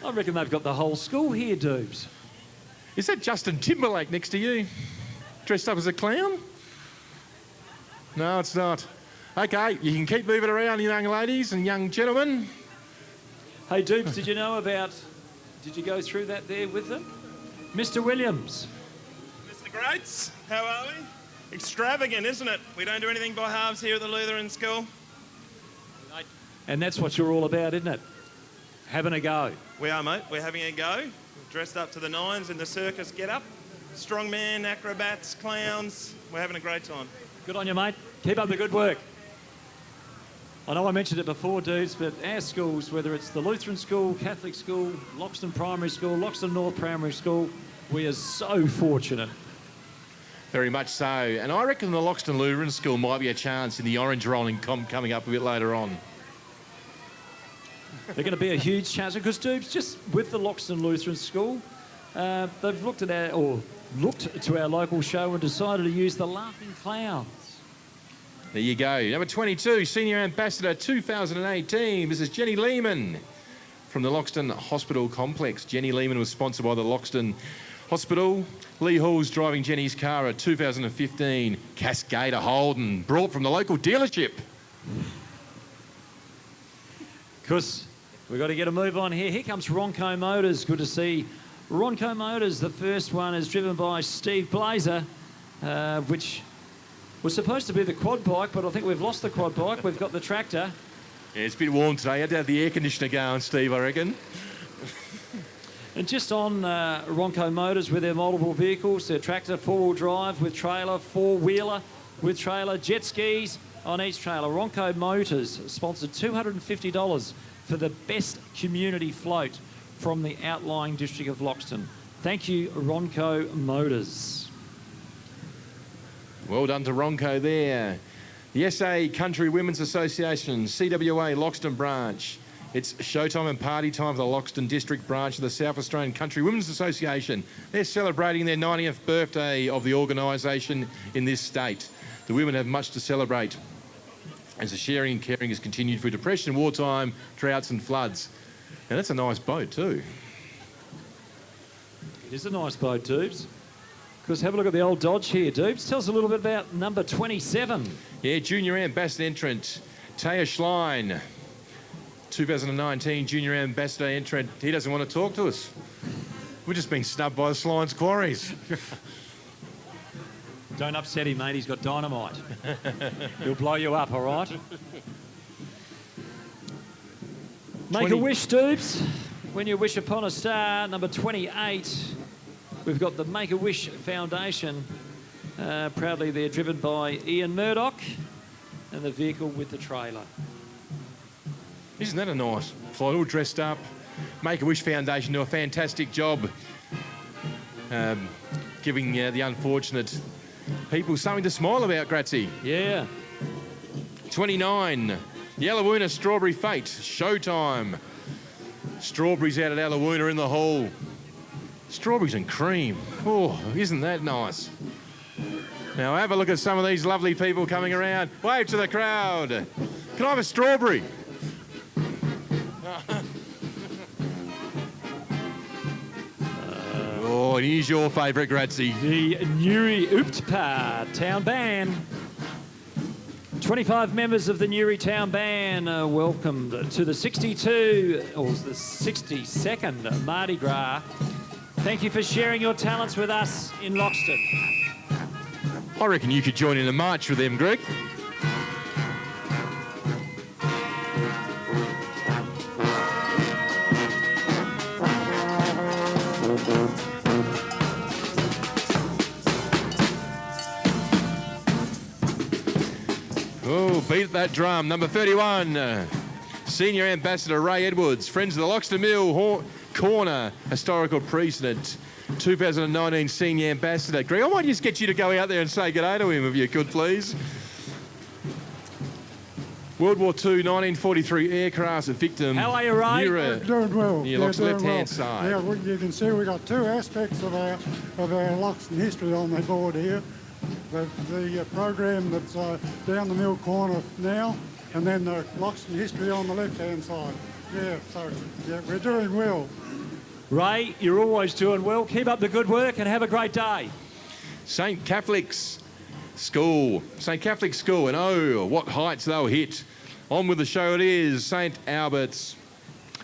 I reckon they've got the whole school here, Dubes. Is that Justin Timberlake next to you? Dressed up as a clown? No, it's not. Okay, you can keep moving around, young ladies and young gentlemen. Hey, Dubes, did you know about... Did you go through that there with them? Mr. Williams. Mr. Greats, how are we? Extravagant, isn't it? We don't do anything by halves here at the Lutheran School. And that's what you're all about, isn't it? Having a go. We are, mate. We're having a go. Dressed up to the nines in the circus get-up. Strongman, acrobats, clowns. We're having a great time. Good on you, mate. Keep up the good work. I know I mentioned it before, dudes, but our schools, whether it's the Lutheran School, Catholic School, Loxton Primary School, Loxton North Primary School, we are so fortunate. Very much so. And I reckon the Loxton Lutheran School might be a chance in the orange rolling comp coming up a bit later on. They're going to be a huge chance because, dudes, just with the Loxton Lutheran School, they've looked to our local show and decided to use the Laughing Clowns. There you go. Number 22, Senior Ambassador 2018. This is Jenny Lehman from the Loxton Hospital Complex. Jenny Lehman was sponsored by the Loxton Hospital. Lee Hall's driving Jenny's car, a 2015 Cascader Holden, brought from the local dealership. Because we've got to get a move on here. Here comes Ronco Motors. Good to see Ronco Motors. The first one is driven by Steve Blazer, which was supposed to be the quad bike, but I think we've lost the quad bike. We've got the tractor. Yeah, it's a bit warm today. I had to have the air conditioner going, Steve, I reckon. And just on Ronco Motors with their multiple vehicles, their tractor, four-wheel drive with trailer, four-wheeler with trailer, jet skis on each trailer. Ronco Motors sponsored $250 for the best community float from the outlying district of Loxton. Thank you, Ronco Motors. Well done to Ronco there. The SA Country Women's Association, CWA Loxton branch. It's showtime and party time for the Loxton District branch of the South Australian Country Women's Association. They're celebrating their 90th birthday of the organisation in this state. The women have much to celebrate as the sharing and caring has continued through depression, wartime, droughts and floods. And that's a nice boat too. It is a nice boat, Dubes. Because have a look at the old Dodge here, Dubes. Tell us a little bit about number 27. Yeah, junior ambassador entrant Taya Schlein, 2019 Junior Ambassador entrant. He doesn't want to talk to us. We're just being snubbed by the Schleins Quarries. Don't upset him, mate. He's got dynamite. He'll blow you up, all right? Make a wish, Stoops. When you wish upon a star, number 28. We've got the Make-A-Wish Foundation. Proudly, they're driven by Ian Murdoch and the vehicle with the trailer. Isn't that a nice flight? All dressed up. Make-A-Wish Foundation do a fantastic job giving the unfortunate people something to smile about, Grazzi. Yeah. 29, the Allawoona Strawberry Fate, showtime. Strawberries out at Allawoona in the hall. Strawberries and cream. Oh, isn't that nice? Now have a look at some of these lovely people coming around. Wave to the crowd. Can I have a strawberry? Oh, and here's your favourite, Grazzi. The Newry Ooptpa Town Band. 25 members of the Newry Town Band are welcomed to the 62, or the 62nd Mardi Gras. Thank you for sharing your talents with us in Loxton. I reckon you could join in a march with them, Greg. Oh, beat that drum. Number 31, Senior Ambassador Ray Edwards, Friends of the Loxton Mill Corner Historical Precedent, 2019 Senior Ambassador. Greg, I might just get you to go out there and say good day to him if you could, please. World War II, 1943 aircraft victim. How are you, Ray? Doing well. Near Loxton left-hand side. Yeah, you can see we've got two aspects of our Loxton history on the board here. The program that's down the mill corner now, and then the Loxton history on the left-hand side. Yeah, so yeah, we're doing well. Ray, you're always doing well. Keep up the good work and have a great day. St. Catholic's School. St. Catholic School, and oh, what heights they'll hit. On with the show it is. St. Albert's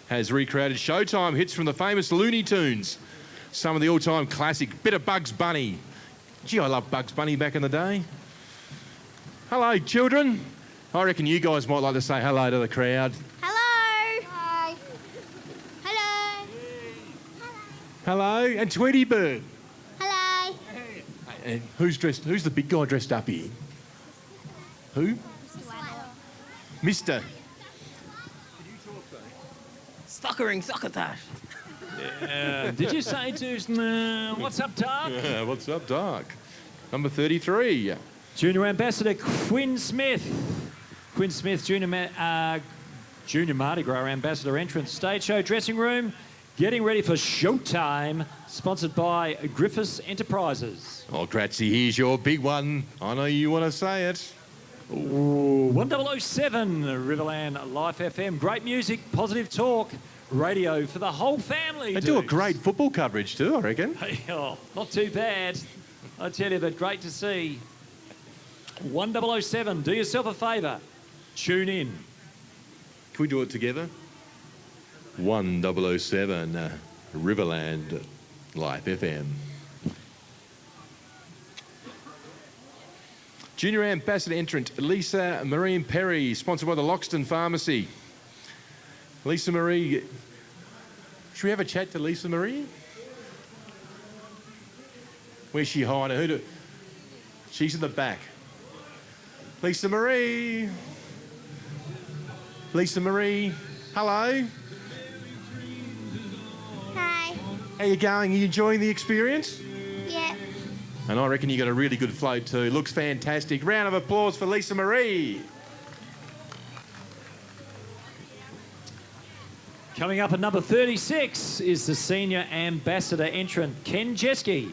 has recreated Showtime hits from the famous Looney Tunes. Some of the all-time classic. Bit of Bugs Bunny. Gee, I loved Bugs Bunny back in the day. Hello, children. I reckon you guys might like to say hello to the crowd. Hello. Hi. Hello. Hello, and Tweety Bird. Hello. And who's the big guy dressed up here? Who? Mr. Stockering Soccertash. Yeah. Did you say to what's up, Doug? What's up, Doc? Number 33. Junior Ambassador Quinn Smith. Quinn Smith, Junior Mardi Gras Ambassador entrance. Stage show dressing room. Getting ready for Showtime. Sponsored by Griffiths Enterprises. Oh, Grazzi, here's your big one. I know you want to say it. Ooh, 1007 Riverland Life FM. Great music, positive talk. Radio for the whole family. They do a great football coverage too, I reckon. Hey, oh, not too bad. I tell you, but great to see. 1007, do yourself a favour. Tune in. Can we do it together? 1007 Riverland Life FM. Junior Ambassador entrant Lisa Marie Perry, sponsored by the Loxton Pharmacy. Lisa Marie, should we have a chat to Lisa Marie? Where's she hiding? She's in the back. Lisa Marie. Lisa Marie, hello. Hi. How you going? Are you enjoying the experience? Yeah. And I reckon you got a really good float too. Looks fantastic. Round of applause for Lisa Marie. Coming up at number 36 is the Senior Ambassador entrant, Ken Jeske.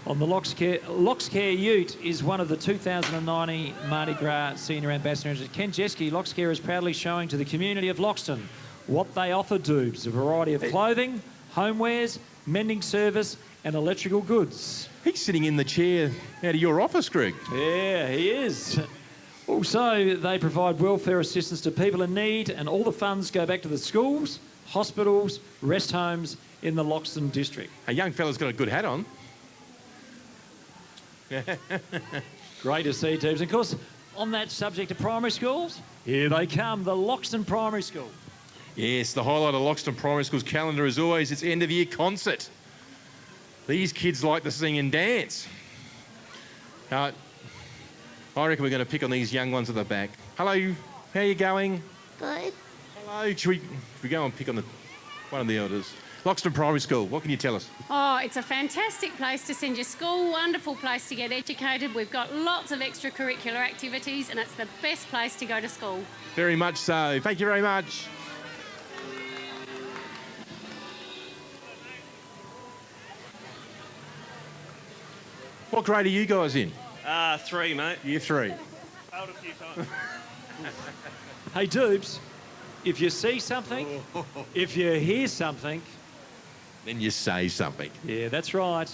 On the Loxcare Ute is one of the 2019 Mardi Gras Senior Ambassadors. Ken Jeske, Loxcare is proudly showing to the community of Loxton what they offer Doobs, a variety of clothing, homewares, mending service and electrical goods. He's sitting in the chair out of your office, Greg. Yeah, he is. Also, they provide welfare assistance to people in need, and all the funds go back to the schools, hospitals, rest homes in the Loxton district. A young fella's got a good hat on. Great to see, Teebs. Of course, on that subject of primary schools, here they come, the Loxton Primary School. Yes, the highlight of Loxton Primary School's calendar is always its end-of-year concert. These kids like to sing and dance. I reckon we're going to pick on these young ones at the back. Hello, how are you going? Good. Hello, should we go and pick on one of the elders? Loxton Primary School, what can you tell us? Oh, it's a fantastic place to send your school, wonderful place to get educated. We've got lots of extracurricular activities and it's the best place to go to school. Very much so. Thank you very much. What grade are you guys in? 3, mate. Year 3. Failed a few times. Hey, Doobs, if you see something, if you hear something... Then you say something. Yeah, that's right.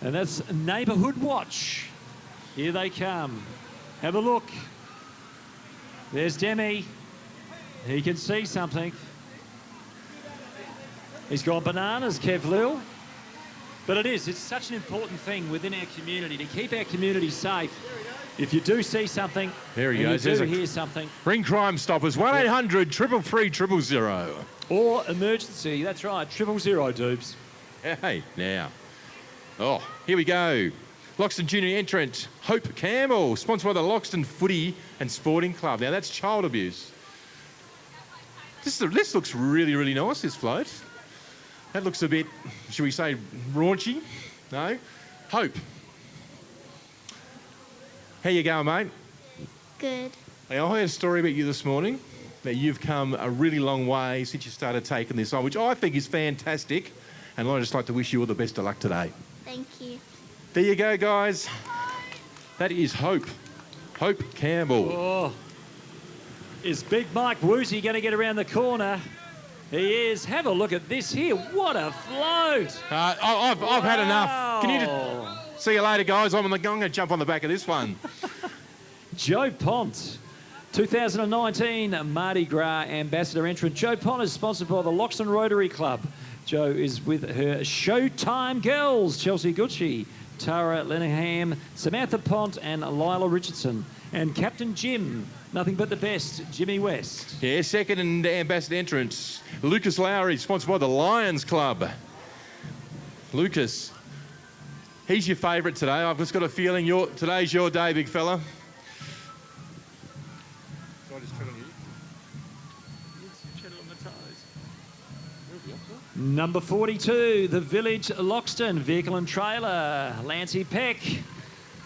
And that's Neighbourhood Watch. Here they come. Have a look. There's Demi. He can see something. He's gone bananas, Kev Lil. But it's such an important thing within our community to keep our community safe. If you do see something, there he and goes. you do hear something, ring Crime Stoppers, 1800 333 000. Or emergency, that's right, 000, Doobs. Hey, now. Oh, here we go. Loxton Junior entrant, Hope Campbell, sponsored by the Loxton Footy and Sporting Club. Now, that's child abuse. This looks really, really nice, this float. That looks a bit, should we say, raunchy? No? Hope. How you going, mate? Good. Hey, I heard a story about you this morning, that you've come a really long way since you started taking this on, which I think is fantastic. And I'd just like to wish you all the best of luck today. Thank you. There you go, guys. That is Hope. Hope Campbell. Oh. Is Big Mike Woozy going to get around the corner? He is. Have a look at this here. What a float. I've had enough. Can you just... See you later, guys. I'm going to jump on the back of this one. Joe Pont, 2019 Mardi Gras Ambassador entrant. Joe Pont is sponsored by the Loxton Rotary Club. Joe is with her Showtime girls, Chelsea Gucci, Tara Lenningham, Samantha Pont and Lila Richardson. And Captain Jim, nothing but the best, Jimmy West. Yeah, second and ambassador entrance, Lucas Lowry, sponsored by the Lions Club. Lucas, he's your favourite today. I've just got a feeling today's your day, big fella. Can I just tread on you? Tread on the toes. Number 42, the Village Loxton, vehicle and trailer, Lancey Peck.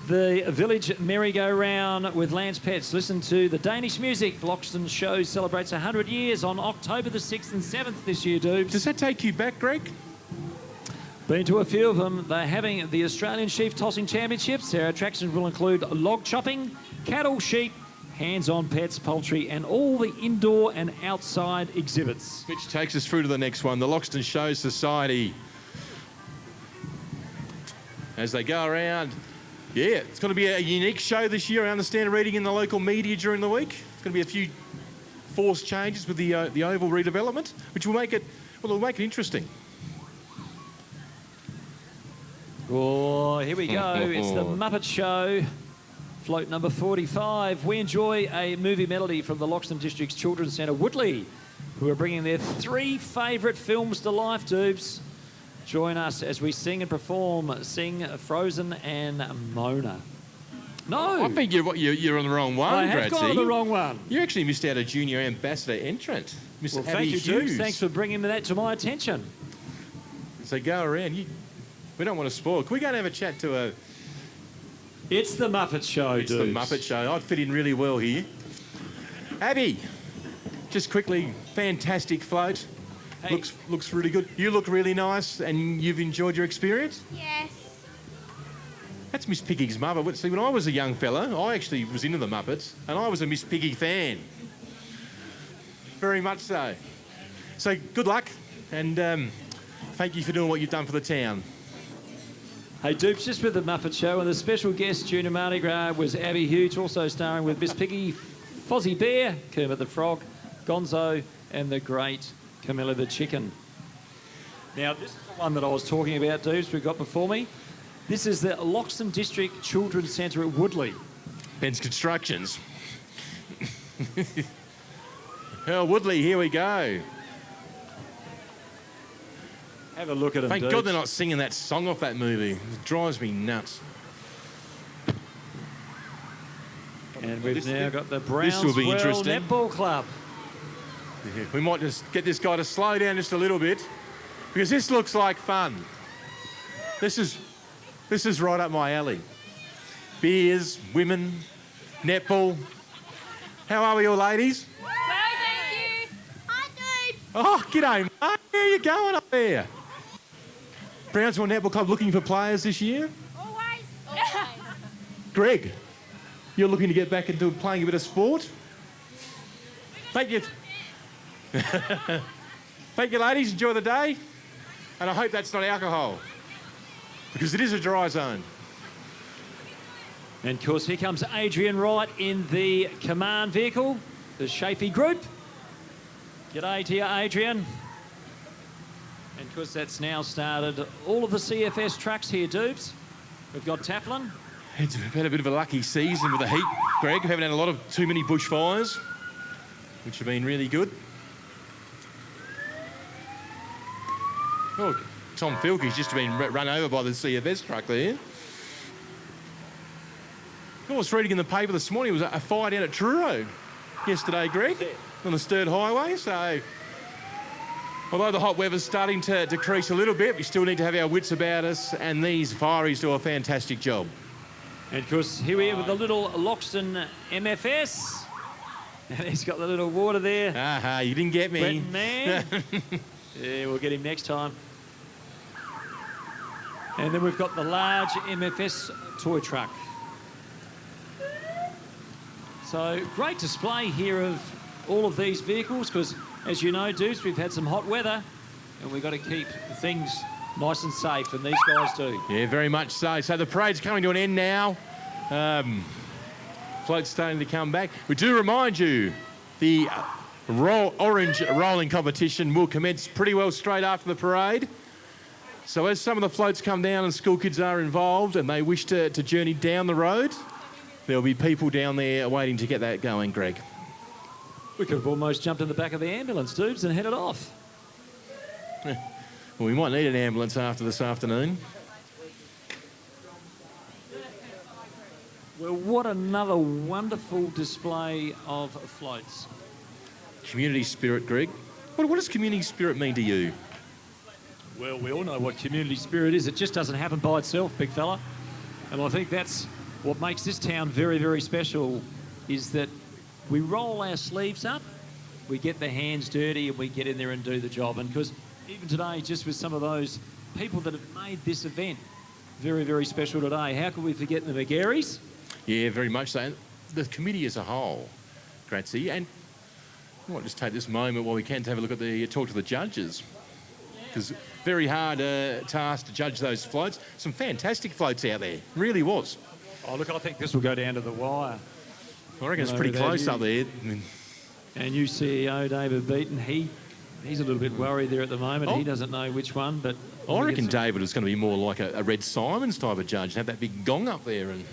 The Village Merry-Go-Round with Lance Pets. Listen to the Danish music. Loxton show celebrates 100 years on October the 6th and 7th this year, Doobs. Does that take you back, Greg? Been to a few of them. They're having the Australian Sheep Tossing Championships. Their attractions will include log chopping, cattle, sheep, hands-on pets, poultry, and all the indoor and outside exhibits. Which takes us through to the next one, the Loxton Show Society. As they go around, yeah, it's going to be a unique show this year. I understand reading in the local media during the week. It's going to be a few forced changes with the oval redevelopment, which will make it, well, it'll make it interesting. Oh, here we go. It's the Muppet Show. Float number 45. We enjoy a movie melody from the Loxton District's Children's Centre, Woodley, who are bringing their 3 favourite films to life, Doobs. Join us as we sing and perform. Sing Frozen and Mona. No. I think you're on the wrong one, I have gone on the wrong one. You actually missed out a junior ambassador entrant, Miss Well, Abby thank you, Hughes. Doobs. Thanks for bringing that to my attention. So go around. We don't want to spoil. Can we go and have a chat to a... It's the Muppet Show, It's the Muppet Show. I'd fit in really well here. Abby, just quickly, fantastic float. Hey. Looks really good. You look really nice, and you've enjoyed your experience? Yes. That's Miss Piggy's mother. See, when I was a young fella, I actually was into the Muppets, and I was a Miss Piggy fan. Very much so. So good luck, and thank you for doing what you've done for the town. Hey, Dupes, just with the Muppet Show, and the special guest tune in Mardi Gras was Abby Hughes, also starring with Miss Piggy, Fozzie Bear, Kermit the Frog, Gonzo, and the great Camilla the Chicken. Now, this is the one that I was talking about, Dupes, we've got before me. This is the Loxton District Children's Centre at Woodley. Ben's Constructions. Oh, Woodley, here we go. Have a look at them, Thank Dupes. God they're not singing that song off that movie. It drives me nuts. And we've now got the Brownswell will be interesting. Netball Club. Yeah, we might just get this guy to slow down just a little bit, because this looks like fun. This is right up my alley. Beers, women, netball. How are we all, ladies? Thank you. Hi, dude. Oh, g'day, mate. How are you going up there? Brownsville Netball Club looking for players this year? Always. Greg, you're looking to get back into playing a bit of sport? Thank you. Thank you, ladies. Enjoy the day. And I hope that's not alcohol, because it is a dry zone. And, of course, here comes Adrian Wright in the command vehicle, the Shafee Group. G'day to you, Adrian. And, of course, that's now started all of the CFS tracks here, Dupes. We've got Taplin. It's been a bit of a lucky season with the heat, Greg. We haven't had a lot of too many bushfires, which have been really good. Oh, Tom Filkey's just been run over by the CFS truck there. I was reading in the paper this morning, it was a fire down at Truro yesterday, Greg, on the Sturt Highway. So, although the hot weather's starting to decrease a little bit, we still need to have our wits about us, and these fireys do a fantastic job. And, of course, here we are with the little Loxton MFS. And he's got the little water there. Aha, you didn't get me. Breton man. Yeah, we'll get him next time. And then we've got the large MFS toy truck. So, great display here of all of these vehicles, because, as you know, Dupes, we've had some hot weather, and we've got to keep things nice and safe, and these guys do. Yeah, very much so. So the parade's coming to an end now. Float's starting to come back. We do remind you, the orange rolling competition will commence pretty well straight after the parade. So as some of the floats come down and school kids are involved and they wish to journey down the road, there'll be people down there waiting to get that going, Greg. We could have almost jumped in the back of the ambulance, Dupes, and headed off. Well, we might need an ambulance after this afternoon. Well, what another wonderful display of floats. Community spirit, Greg. What does community spirit mean to you? Well, we all know what community spirit is. It just doesn't happen by itself, big fella. And I think that's what makes this town very, very special, is that we roll our sleeves up, we get the hands dirty, and we get in there and do the job. And because even today, just with some of those people that have made this event very, very special today, how could we forget the McGarrys? Yeah, very much so. And the committee as a whole, Grazie. And I might just take this moment while we can to have a look at talk to the judges. Because very hard task to judge those floats. Some fantastic floats out there. Really was. Oh, look, I think this will go down to the wire. I reckon it's pretty close up there. And new CEO, David Beaton, he's a little bit worried there at the moment. He doesn't know which one, but... I reckon David is going to be more like a Red Simons type of judge and have that big gong up there and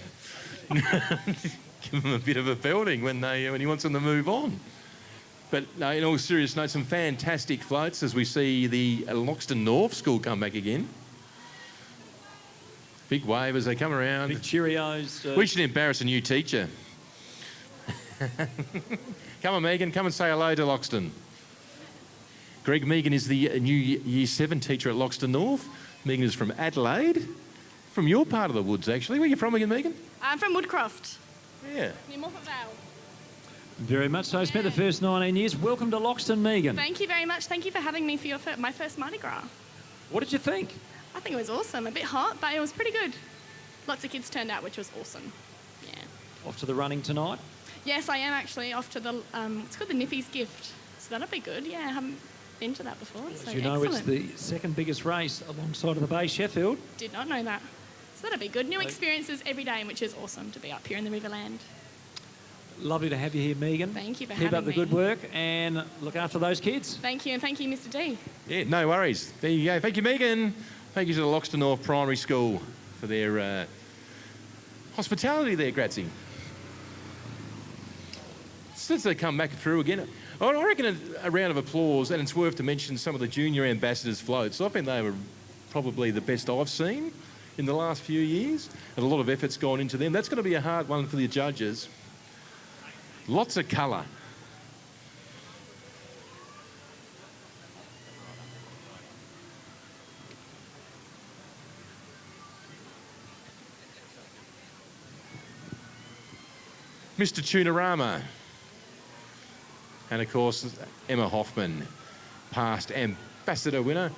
give him a bit of a belting when he wants them to move on. But no, in all serious note, some fantastic floats as we see the Loxton North School come back again. Big wave as they come around. Big Cheerios. We should embarrass a new teacher. Come on, Megan, come and say hello to Loxton. Greg, Megan is the new Year 7 teacher at Loxton North. Megan is from Adelaide, from your part of the woods, actually. Where are you from again, Megan? I'm from Woodcroft. Yeah. Near Morphett Vale. Very much so. Spent the first 19 years. Welcome to Loxton, Megan. Thank you very much. Thank you for having me for my first Mardi Gras. What did you think? I think it was awesome. A bit hot, but it was pretty good. Lots of kids turned out, which was awesome. Yeah. Off to the running tonight? Yes, I am actually off to the, it's called the Nippy's Gift. So that'll be good. Yeah, I haven't been to that before. So As you know, excellent. it's the second biggest race alongside of the Bay Sheffield. Did not know that. So that'll be good. New experiences every day, which is awesome to be up here in the Riverland. Lovely to have you here, Megan. Thank you for Keep having up the me. good work and look after those kids. Thank you, and thank you, Mr. D. Yeah, no worries. There you go. Thank you, Megan. Thank you to the Loxton North Primary School for their hospitality there, Grazie. Since they come back through again, I reckon a round of applause, and it's worth to mention some of the junior ambassadors floats. I think they were probably the best I've seen in the last few years, and a lot of effort's gone into them. That's going to be a hard one for the judges. Lots of colour. Mr. Tunarama. And of course, Emma Hoffman, past ambassador winner,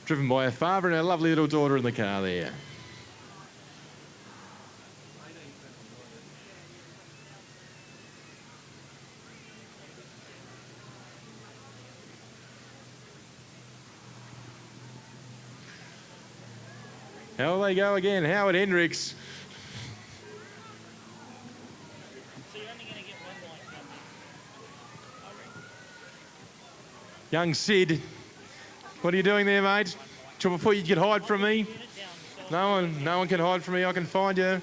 driven by her father and her lovely little daughter in the car there. How they go again? Howard Hendricks. Young Sid, what are you doing there, mate? Before you can hide from me? No one can hide from me. I can find you.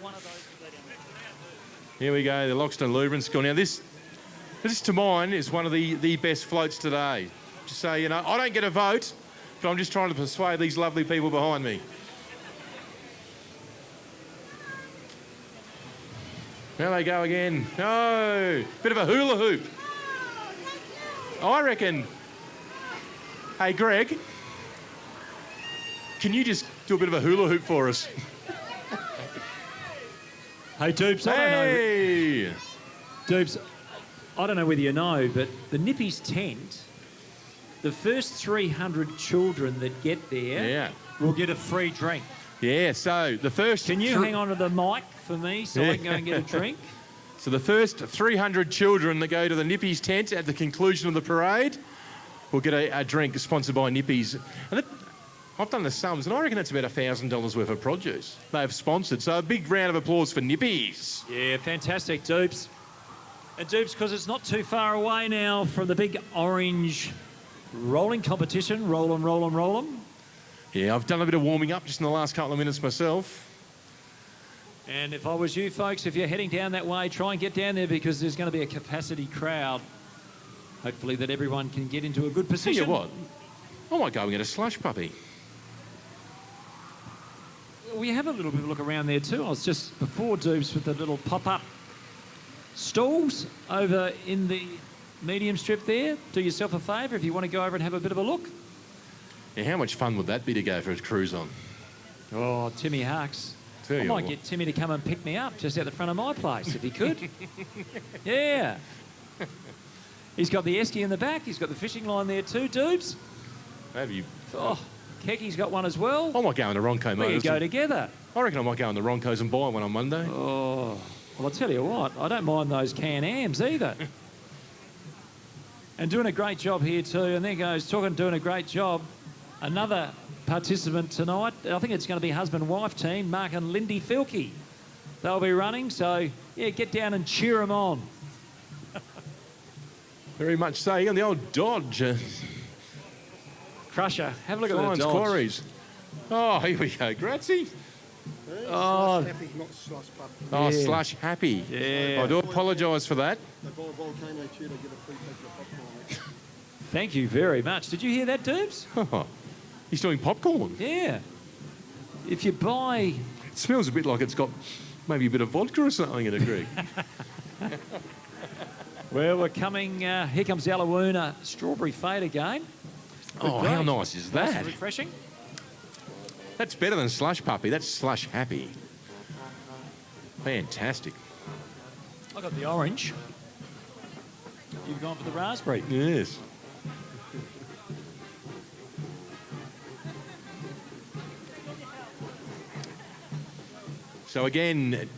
Here we go, the Loxton Lubricant School. Now this to mine is one of the best floats today. Just so you know, I don't get a vote, but I'm just trying to persuade these lovely people behind me. There they go again. Oh, bit of a hula hoop. I reckon. Hey, Greg, can you just do a bit of a hula hoop for us? Hey, Dupes, hey! Dupes, I don't know whether you know, but the Nippies tent, the first 300 children that get there will get a free drink. Yeah, so the first... Can you hang on to the mic for me so I can go and get a drink? So the first 300 children that go to the Nippies tent at the conclusion of the parade will get a drink sponsored by Nippies. And I've done the sums, and I reckon that's about $1,000 worth of produce they've sponsored. So a big round of applause for Nippies. Yeah, fantastic, Dupes. And Dupes, because it's not too far away now from the big orange rolling competition. Roll 'em, roll 'em, roll 'em. Yeah, I've done a bit of warming up just in the last couple of minutes myself. And if I was you folks, if you're heading down that way, try and get down there because there's going to be a capacity crowd. Hopefully that everyone can get into a good position. Tell you what, I might go and get a slush puppy. We have a little bit of a look around there too. I was just before Dupes with the little pop-up stalls over in the medium strip there. Do yourself a favour if you want to go over and have a bit of a look. Yeah, how much fun would that be to go for a cruise on? Oh, Timmy Hucks. I might get Timmy to come and pick me up just out the front of my place if he could. Yeah. He's got the esky in the back. He's got the fishing line there too, Dupes. Maybe. Oh, Kecky's got one as well. I might go into Ronco Motors. We could go together. I reckon I might go into Roncos and buy one on Monday. Oh, well, I'll tell you what. I don't mind those Can-Ams either. And doing a great job here too. And there goes, doing a great job. Another participant tonight. I think it's going to be husband-wife team, Mark and Lindy Filkey. They'll be running. So, yeah, get down and cheer them on. Very much so. On the old Dodge. Crusher. Have a look at the Dodge. Quarries. Oh, here we go. Grazie. Oh, Happy, not slush puppy. Oh, Yeah. slush happy. Yeah. I do apologise for that. They buy a volcano chew, they get a free packet of popcorn. thank you very much. Did you hear that, Dupes? He's doing popcorn. Yeah. If you buy... It smells a bit like it's got maybe a bit of vodka or something in it, Greg. Well, we're coming... here comes the Alawoona Strawberry Fade again. Oh, Great. how nice is Nice that? and refreshing. That's better than slush puppy. That's slush happy. Fantastic. I got the orange. You've gone for the raspberry. Yes. So again,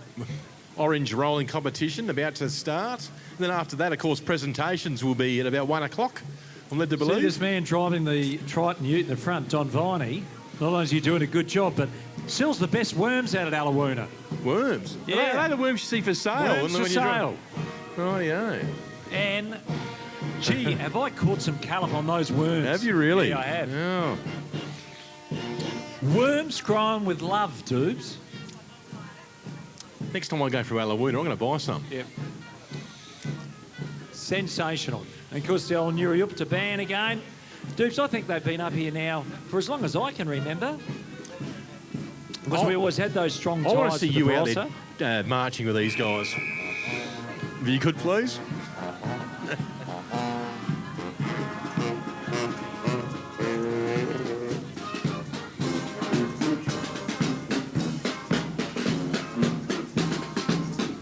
orange rolling competition about to start. And then after that, of course, presentations will be at about 1 o'clock. I'm led to believe. See this man driving the Triton Ute in the front, Don Viney. Not only is he doing a good job, but Sells the best worms out at Alawoona. Worms? Yeah. Are they the worms you see for sale? Worms for sale. Rightio. And, gee, have I caught some callop on those worms? Have you really? Yeah, I have. Oh. Worms grown with love, dudes. Next time I go through Alawoona, I'm going to buy some. Yeah. Sensational. And of course, the old Newry up to ban again. Dupes, I think they've been up here now for as long as I can remember. Because we always had those strong ties. I want to see with the you out Barossa. there marching with these guys. If you could, please.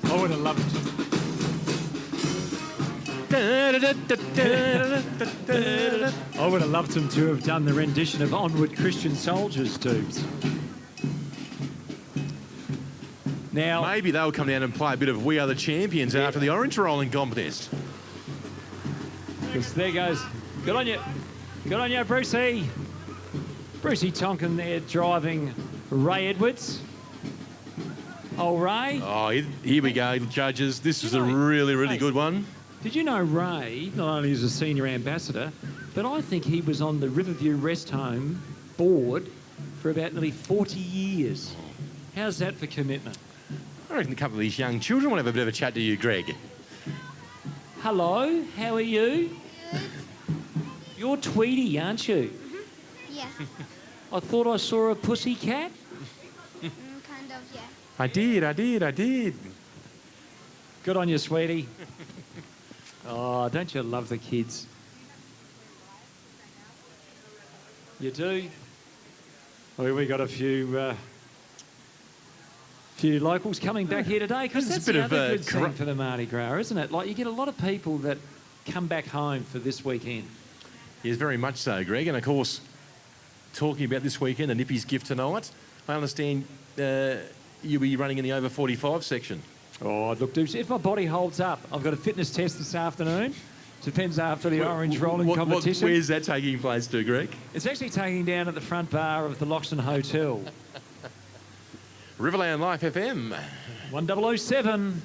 I would have loved I would have loved them to have done the rendition of Onward Christian Soldiers, dudes. Now, maybe they'll come down and play a bit of We Are the Champions after the orange rolling contest. Because there goes. Good on you. Good on you, Brucey. Brucey Tonkin there driving Ray Edwards. Oh, Ray. Oh, here we go, judges. This is a really, really good one. Did you know Ray not only is a senior ambassador, but I think he was on the Riverview Rest Home board for about nearly 40 years. How's that for commitment? I reckon a couple of these young children want to have a bit of a chat to you, Greg. Hello, how are you? You're Tweety, aren't you? Yeah. I thought I saw a pussy cat. Kind of, yeah. I did. Good on you, sweetie. Oh, don't you love the kids? You do? We got a few locals coming back here today because There's that's a bit the of, other good thing for the Mardi Gras, isn't it? Like, you get a lot of people that come back home for this weekend. Yes, very much so, Greg. And of course, talking about this weekend, the Nippy's gift tonight, I understand you'll be running in the over 45 section. Oh, look, dudes, if my body holds up, I've got a fitness test this afternoon. Depends after the orange rolling competition. Where's that taking place to, Greg? It's actually taking down at the front bar of the Loxton Hotel. Riverland Life FM. 1007.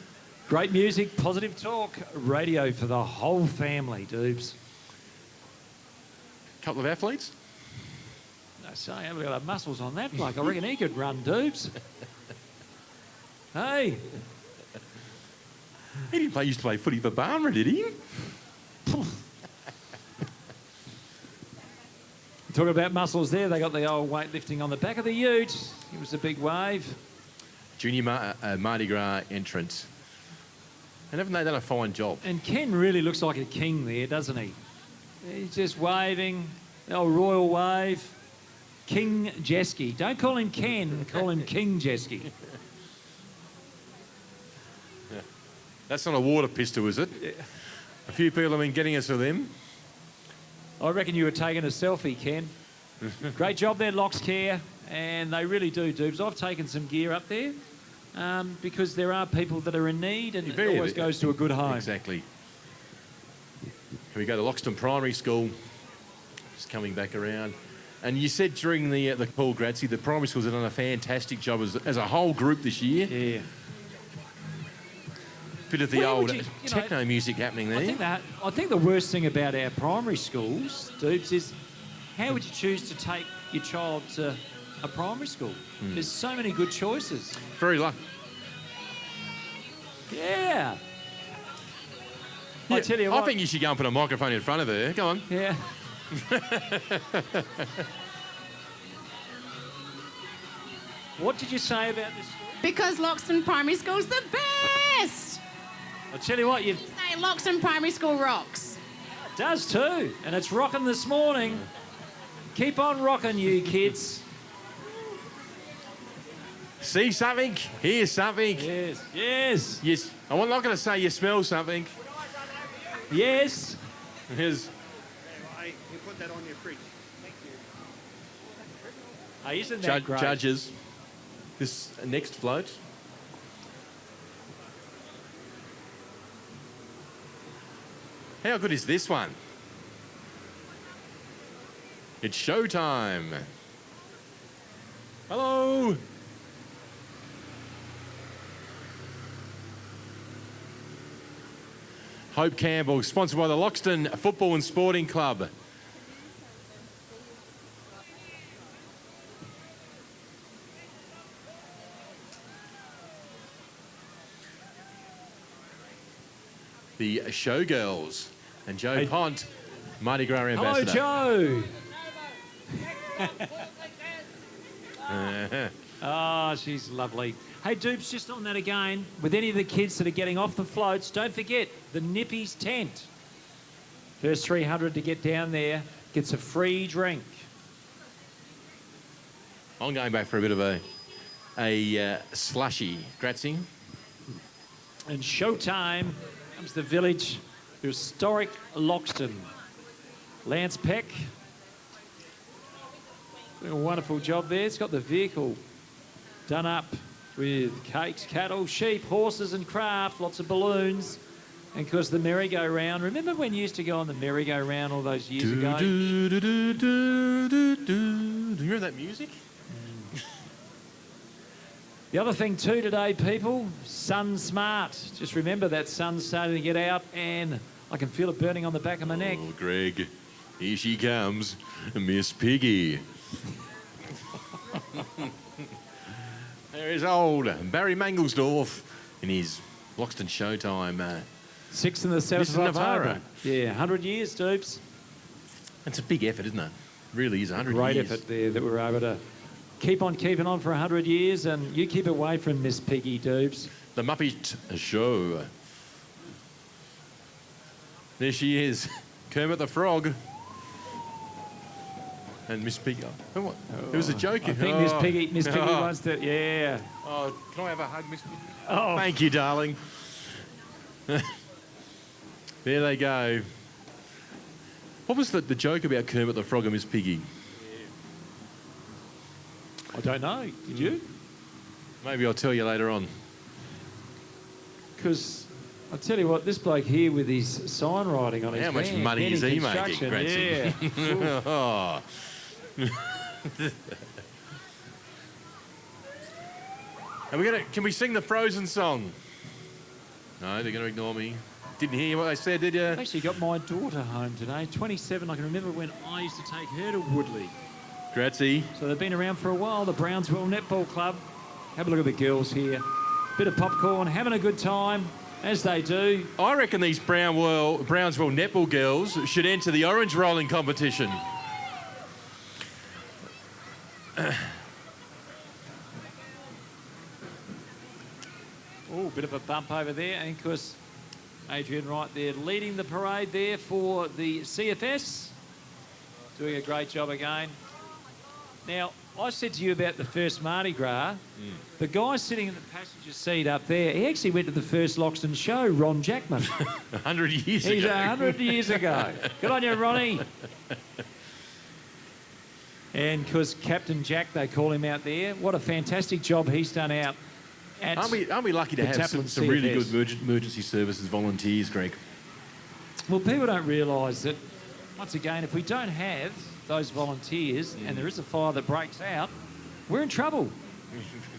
Great music, positive talk, radio for the whole family, dudes. Couple of athletes? I say, we've got muscles on that bloke. I reckon he could run, dudes. Hey. He didn't used to play footy for Barmera, did he? Talk about muscles there. They got the old weightlifting on the back of the ute. It was a big wave. Junior Mardi Gras entrance. And haven't they done a fine job? And Ken really looks like a king there, doesn't he? He's just waving. The old royal wave. King Jeske. Don't call him Ken. Call him King Jeske. Yeah. That's not a water pistol, is it? Yeah. A few people have been getting us with them. I reckon you were taking a selfie, Ken. Great job there, Lox Care. And they really do, Doobs. I've taken some gear up there because there are people that are in need and it always goes to a good home. Exactly. Here we go, the Loxton Primary School. Just coming back around. And you said during the call, Grazie, the primary schools have done a fantastic job as a whole group this year. Yeah. Bit of the old techno music happening there. I think the worst thing about our primary schools, Doobs, is how would you choose to take your child to a primary school? There's so many good choices. Very lucky. Yeah. I tell you what. I think you should go and put a microphone in front of her. Go on. Yeah. What did you say about this school? Because Loxton Primary School's the best! I'll tell you what, you Say Loxton Primary School rocks. It does too, and it's rocking this morning. Keep on rocking, you kids. See something? Hear something? Yes. Yes. Yes. I'm not going to say you smell something. Yes. Here's. You put that on your fridge. Thank you. Hey, isn't that great? Judges, this next float. How good is this one? It's showtime. Hello. Hope Campbell, sponsored by the Loxton Football and Sporting Club. The Showgirls and Joe Pont, Mardi Gras ambassador. Hello, Joe. Oh, she's lovely. Hey, Dupes, just on that again, with any of the kids that are getting off the floats, don't forget the Nippies tent. First 300 to get down there gets a free drink. I'm going back for a bit of a slushy. Grazie. And showtime comes the village, historic Loxton. Lance Peck, doing a wonderful job there. It's got the vehicle done up with cakes, cattle, sheep, horses and craft, lots of balloons. And of course the merry-go-round. Remember when you used to go on the merry-go-round all those years ago? Do you hear that music? The other thing too today, people, sun smart. Just remember that sun's starting to get out and I can feel it burning on the back of my neck. Oh, Greg, here she comes, Miss Piggy. There is old Barry Mangelsdorf in his Loxton Showtime. 6th and the 7th of October. Yeah, 100 years, Dupes. That's a big effort, isn't it? Really is 100 Great years. effort there that we were able to keep on keeping on for 100 years, and you keep away from Miss Piggy, Dupes. The Muppet Show. There she is, Kermit the Frog. And Miss Piggy. Oh, what? It was a joke. I think Miss Piggy wants to, yeah. Oh, can I have a hug, Miss Piggy? Oh. Thank you, darling. There they go. What was the joke about Kermit the Frog and Miss Piggy? I don't know. Did you? Maybe I'll tell you later on. Because I'll tell you what, this bloke here with his sign writing on his How much van, money is he making, construction, Gracie? yeah. Oh. Can we sing the Frozen song? No, they're going to ignore me. Didn't hear what they said, did you? I actually got my daughter home today, 27. I can remember when I used to take her to Woodley. Grazie. So they've been around for a while, the Brownsville Netball Club. Have a look at the girls here. Bit of popcorn, having a good time, as they do. I reckon these Brownsville netball girls should enter the orange rolling competition. Oh, bit of a bump over there. And of course, Adrian Wright there leading the parade there for the CFS. Doing a great job again. Now, I said to you about the first Mardi Gras. The guy sitting in the passenger seat up there, he actually went to the first Loxton show, Ron Jackman. 100 years ago. He's 100 years ago. Good on you, Ronnie. And because Captain Jack, they call him out there. What a fantastic job he's done out at Aren't we lucky to the have Taplin some really CFS. good emergency services volunteers, Greg? Well, people don't realise that, once again, if we don't have those volunteers and there is a fire that breaks out, we're in trouble.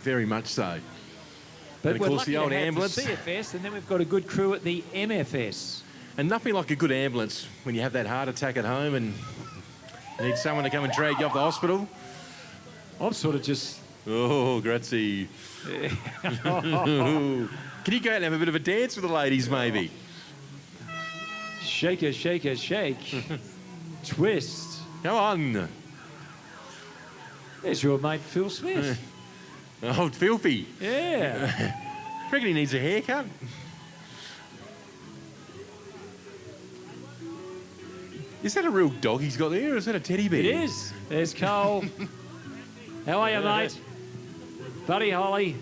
Very much so. But and of we're course, lucky the old to have ambulance. the CFS, and then we've got a good crew at the MFS. And nothing like a good ambulance when you have that heart attack at home and you need someone to come and drag you off the hospital. I'm sort of just... Oh, grazie. Can you go out and have a bit of a dance with the ladies, maybe? Shake, shake. Twist. Come on. There's your mate, Phil Smith. Oh, filthy. Yeah. Reckon he needs a haircut. Is that a real dog he's got there, or is that a teddy bear? It is. There's Cole. How are you, mate? Buddy Holly.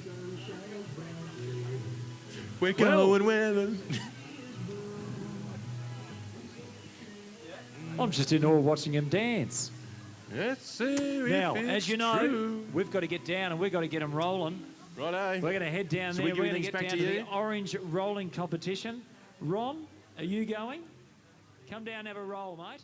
We're going well. I'm just in awe watching him dance. Let's see Now, if as it's you know, true. we've got to get down and we've got to get them rolling. Righto. We're going to head down So there. we We're give going to things get back down to to you? the orange rolling competition. Ron, are you going? Come down and have a roll, mate.